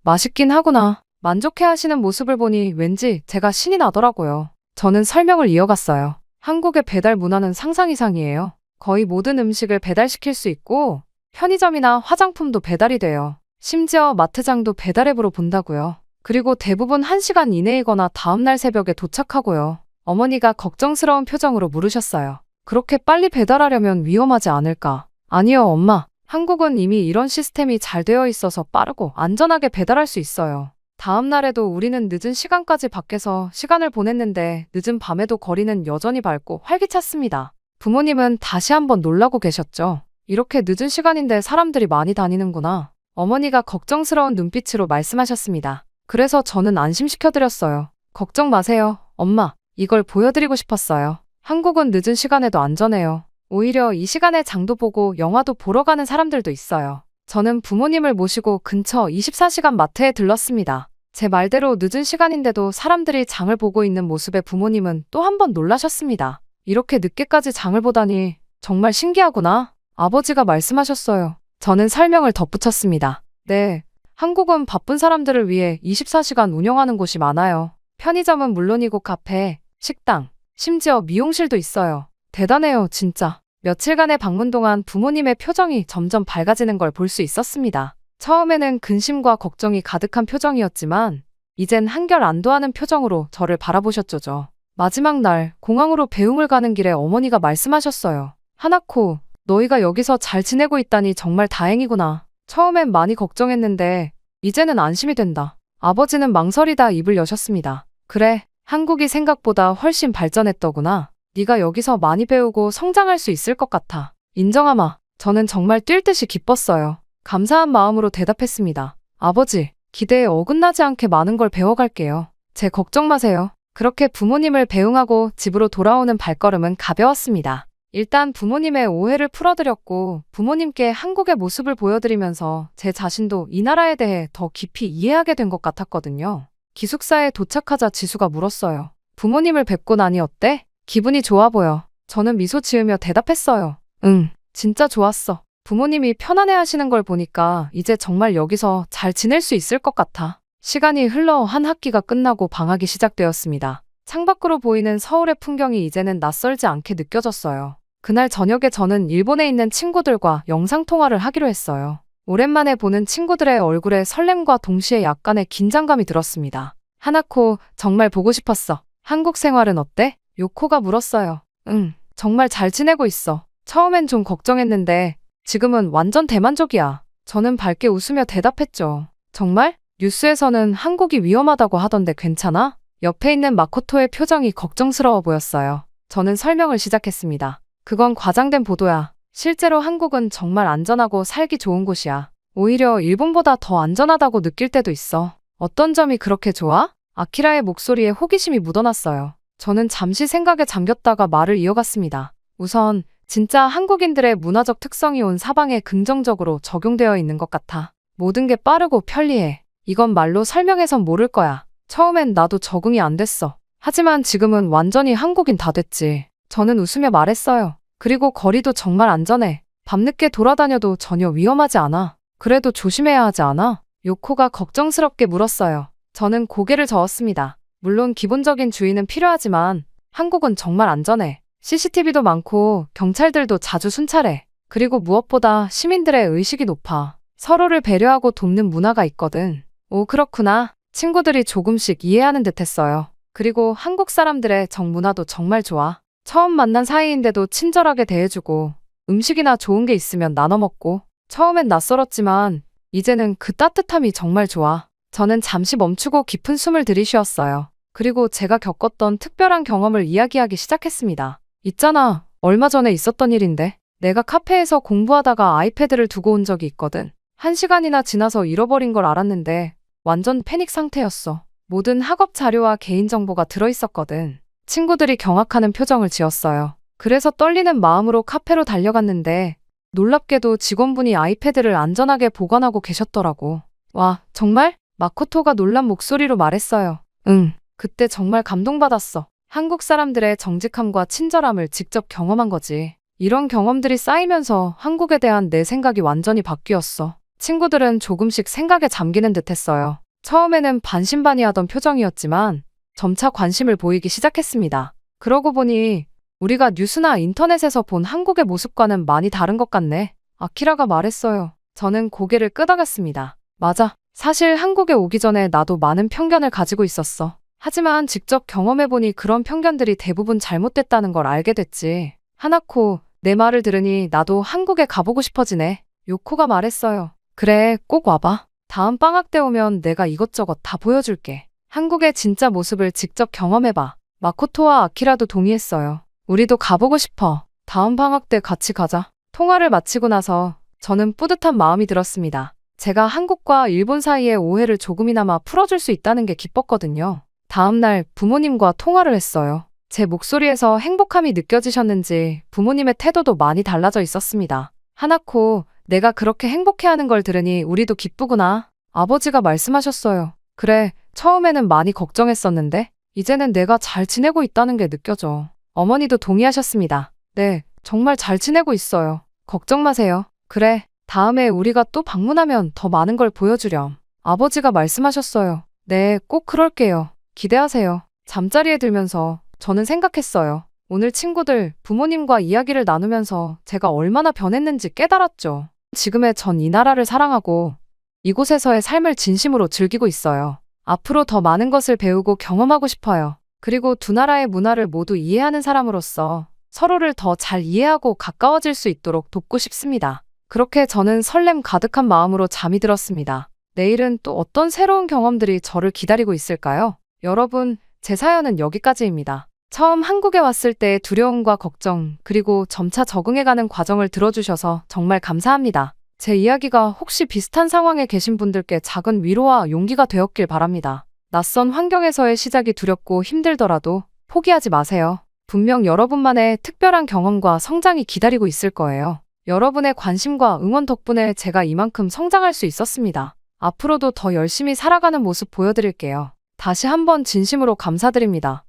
맛있긴 하구나. 만족해하시는 모습을 보니 왠지 제가 신이 나더라고요. 저는 설명을 이어갔어요. 한국의 배달 문화는 상상 이상이에요. 거의 모든 음식을 배달시킬 수 있고 편의점이나 화장품도 배달이 돼요. 심지어 마트장도 배달 앱으로 본다고요. 그리고 대부분 1시간 이내이거나 다음날 새벽에 도착하고요. 어머니가 걱정스러운 표정으로 물으셨어요. 그렇게 빨리 배달하려면 위험하지 않을까? 아니요, 엄마. 한국은 이미 이런 시스템이 잘 되어 있어서 빠르고 안전하게 배달할 수 있어요. 다음 날에도 우리는 늦은 시간까지 밖에서 시간을 보냈는데 늦은 밤에도 거리는 여전히 밝고 활기찼습니다. 부모님은 다시 한번 놀라고 계셨죠. 이렇게 늦은 시간인데 사람들이 많이 다니는구나. 어머니가 걱정스러운 눈빛으로 말씀하셨습니다. 그래서 저는 안심시켜드렸어요. 걱정 마세요, 엄마. 이걸 보여드리고 싶었어요. 한국은 늦은 시간에도 안전해요. 오히려 이 시간에 장도 보고 영화도 보러 가는 사람들도 있어요. 저는 부모님을 모시고 근처 24시간 마트에 들렀습니다. 제 말대로 늦은 시간인데도 사람들이 장을 보고 있는 모습에 부모님은 또 한 번 놀라셨습니다. 이렇게 늦게까지 장을 보다니 정말 신기하구나. 아버지가 말씀하셨어요. 저는 설명을 덧붙였습니다. 네, 한국은 바쁜 사람들을 위해 24시간 운영하는 곳이 많아요. 편의점은 물론이고 카페, 식당, 심지어 미용실도 있어요. 대단해요, 진짜. 며칠간의 방문 동안 부모님의 표정이 점점 밝아지는 걸 볼 수 있었습니다. 처음에는 근심과 걱정이 가득한 표정이었지만 이젠 한결 안도하는 표정으로 저를 바라보셨죠. 마지막 날 공항으로 배웅을 가는 길에 어머니가 말씀하셨어요. 하나코, 너희가 여기서 잘 지내고 있다니 정말 다행이구나. 처음엔 많이 걱정했는데 이제는 안심이 된다. 아버지는 망설이다 입을 여셨습니다. 그래, 한국이 생각보다 훨씬 발전했더구나. 네가 여기서 많이 배우고 성장할 수 있을 것 같아. 인정하마. 저는 정말 뛸 듯이 기뻤어요. 감사한 마음으로 대답했습니다. 아버지, 기대에 어긋나지 않게 많은 걸 배워갈게요. 제 걱정 마세요. 그렇게 부모님을 배웅하고 집으로 돌아오는 발걸음은 가벼웠습니다. 일단 부모님의 오해를 풀어드렸고 부모님께 한국의 모습을 보여드리면서 제 자신도 이 나라에 대해 더 깊이 이해하게 된 것 같았거든요. 기숙사에 도착하자 지수가 물었어요. 부모님을 뵙고 나니 어때? 기분이 좋아 보여. 저는 미소 지으며 대답했어요. 응, 진짜 좋았어. 부모님이 편안해 하시는 걸 보니까 이제 정말 여기서 잘 지낼 수 있을 것 같아. 시간이 흘러 한 학기가 끝나고 방학이 시작되었습니다. 창밖으로 보이는 서울의 풍경이 이제는 낯설지 않게 느껴졌어요. 그날 저녁에 저는 일본에 있는 친구들과 영상통화를 하기로 했어요. 오랜만에 보는 친구들의 얼굴에 설렘과 동시에 약간의 긴장감이 들었습니다. 하나코, 정말 보고 싶었어. 한국 생활은 어때? 요코가 물었어요. 응, 정말 잘 지내고 있어. 처음엔 좀 걱정했는데 지금은 완전 대만족이야. 저는 밝게 웃으며 대답했죠. 정말? 뉴스에서는 한국이 위험하다고 하던데 괜찮아? 옆에 있는 마코토의 표정이 걱정스러워 보였어요. 저는 설명을 시작했습니다. 그건 과장된 보도야. 실제로 한국은 정말 안전하고 살기 좋은 곳이야. 오히려 일본보다 더 안전하다고 느낄 때도 있어. 어떤 점이 그렇게 좋아? 아키라의 목소리에 호기심이 묻어났어요. 저는 잠시 생각에 잠겼다가 말을 이어갔습니다. 우선 진짜 한국인들의 문화적 특성이 온 사방에 긍정적으로 적용되어 있는 것 같아. 모든 게 빠르고 편리해. 이건 말로 설명해선 모를 거야. 처음엔 나도 적응이 안 됐어. 하지만 지금은 완전히 한국인 다 됐지. 저는 웃으며 말했어요. 그리고 거리도 정말 안전해. 밤늦게 돌아다녀도 전혀 위험하지 않아. 그래도 조심해야 하지 않아? 요코가 걱정스럽게 물었어요. 저는 고개를 저었습니다. 물론 기본적인 주의는 필요하지만 한국은 정말 안전해. CCTV도 많고 경찰들도 자주 순찰해. 그리고 무엇보다 시민들의 의식이 높아. 서로를 배려하고 돕는 문화가 있거든. 오, 그렇구나. 친구들이 조금씩 이해하는 듯 했어요. 그리고 한국 사람들의 정문화도 정말 좋아. 처음 만난 사이인데도 친절하게 대해주고 음식이나 좋은 게 있으면 나눠 먹고 처음엔 낯설었지만 이제는 그 따뜻함이 정말 좋아. 저는 잠시 멈추고 깊은 숨을 들이쉬었어요. 그리고 제가 겪었던 특별한 경험을 이야기하기 시작했습니다. 있잖아, 얼마 전에 있었던 일인데 내가 카페에서 공부하다가 아이패드를 두고 온 적이 있거든. 1시간이나 지나서 잃어버린 걸 알았는데 완전 패닉 상태였어. 모든 학업 자료와 개인정보가 들어있었거든. 친구들이 경악하는 표정을 지었어요. 그래서 떨리는 마음으로 카페로 달려갔는데 놀랍게도 직원분이 아이패드를 안전하게 보관하고 계셨더라고. 와, 정말? 마코토가 놀란 목소리로 말했어요. 응, 그때 정말 감동받았어. 한국 사람들의 정직함과 친절함을 직접 경험한 거지. 이런 경험들이 쌓이면서 한국에 대한 내 생각이 완전히 바뀌었어. 친구들은 조금씩 생각에 잠기는 듯 했어요. 처음에는 반신반의하던 표정이었지만 점차 관심을 보이기 시작했습니다. 그러고 보니 우리가 뉴스나 인터넷에서 본 한국의 모습과는 많이 다른 것 같네. 아키라가 말했어요. 저는 고개를 끄덕였습니다. 맞아. 사실 한국에 오기 전에 나도 많은 편견을 가지고 있었어. 하지만 직접 경험해보니 그런 편견들이 대부분 잘못됐다는 걸 알게 됐지. 하나코, 내 말을 들으니 나도 한국에 가보고 싶어지네. 요코가 말했어요. 그래, 꼭 와봐. 다음 방학 때 오면 내가 이것저것 다 보여줄게. 한국의 진짜 모습을 직접 경험해봐. 마코토와 아키라도 동의했어요. 우리도 가보고 싶어. 다음 방학 때 같이 가자. 통화를 마치고 나서 저는 뿌듯한 마음이 들었습니다. 제가 한국과 일본 사이의 오해를 조금이나마 풀어줄 수 있다는 게 기뻤거든요. 다음날 부모님과 통화를 했어요. 제 목소리에서 행복함이 느껴지셨는지 부모님의 태도도 많이 달라져 있었습니다. 하나코, 내가 그렇게 행복해하는 걸 들으니 우리도 기쁘구나. 아버지가 말씀하셨어요. 그래, 처음에는 많이 걱정했었는데 이제는 내가 잘 지내고 있다는 게 느껴져. 어머니도 동의하셨습니다. 네, 정말 잘 지내고 있어요. 걱정 마세요. 그래, 다음에 우리가 또 방문하면 더 많은 걸 보여주렴. 아버지가 말씀하셨어요. 네, 꼭 그럴게요. 기대하세요. 잠자리에 들면서 저는 생각했어요. 오늘 친구들, 부모님과 이야기를 나누면서 제가 얼마나 변했는지 깨달았죠. 지금의 전 이 나라를 사랑하고 이곳에서의 삶을 진심으로 즐기고 있어요. 앞으로 더 많은 것을 배우고 경험하고 싶어요. 그리고 두 나라의 문화를 모두 이해하는 사람으로서 서로를 더 잘 이해하고 가까워질 수 있도록 돕고 싶습니다. 그렇게 저는 설렘 가득한 마음으로 잠이 들었습니다. 내일은 또 어떤 새로운 경험들이 저를 기다리고 있을까요? 여러분, 제 사연은 여기까지입니다. 처음 한국에 왔을 때의 두려움과 걱정, 그리고 점차 적응해가는 과정을 들어주셔서 정말 감사합니다. 제 이야기가 혹시 비슷한 상황에 계신 분들께 작은 위로와 용기가 되었길 바랍니다. 낯선 환경에서의 시작이 두렵고 힘들더라도 포기하지 마세요. 분명 여러분만의 특별한 경험과 성장이 기다리고 있을 거예요. 여러분의 관심과 응원 덕분에 제가 이만큼 성장할 수 있었습니다. 앞으로도 더 열심히 살아가는 모습 보여드릴게요. 다시 한번 진심으로 감사드립니다.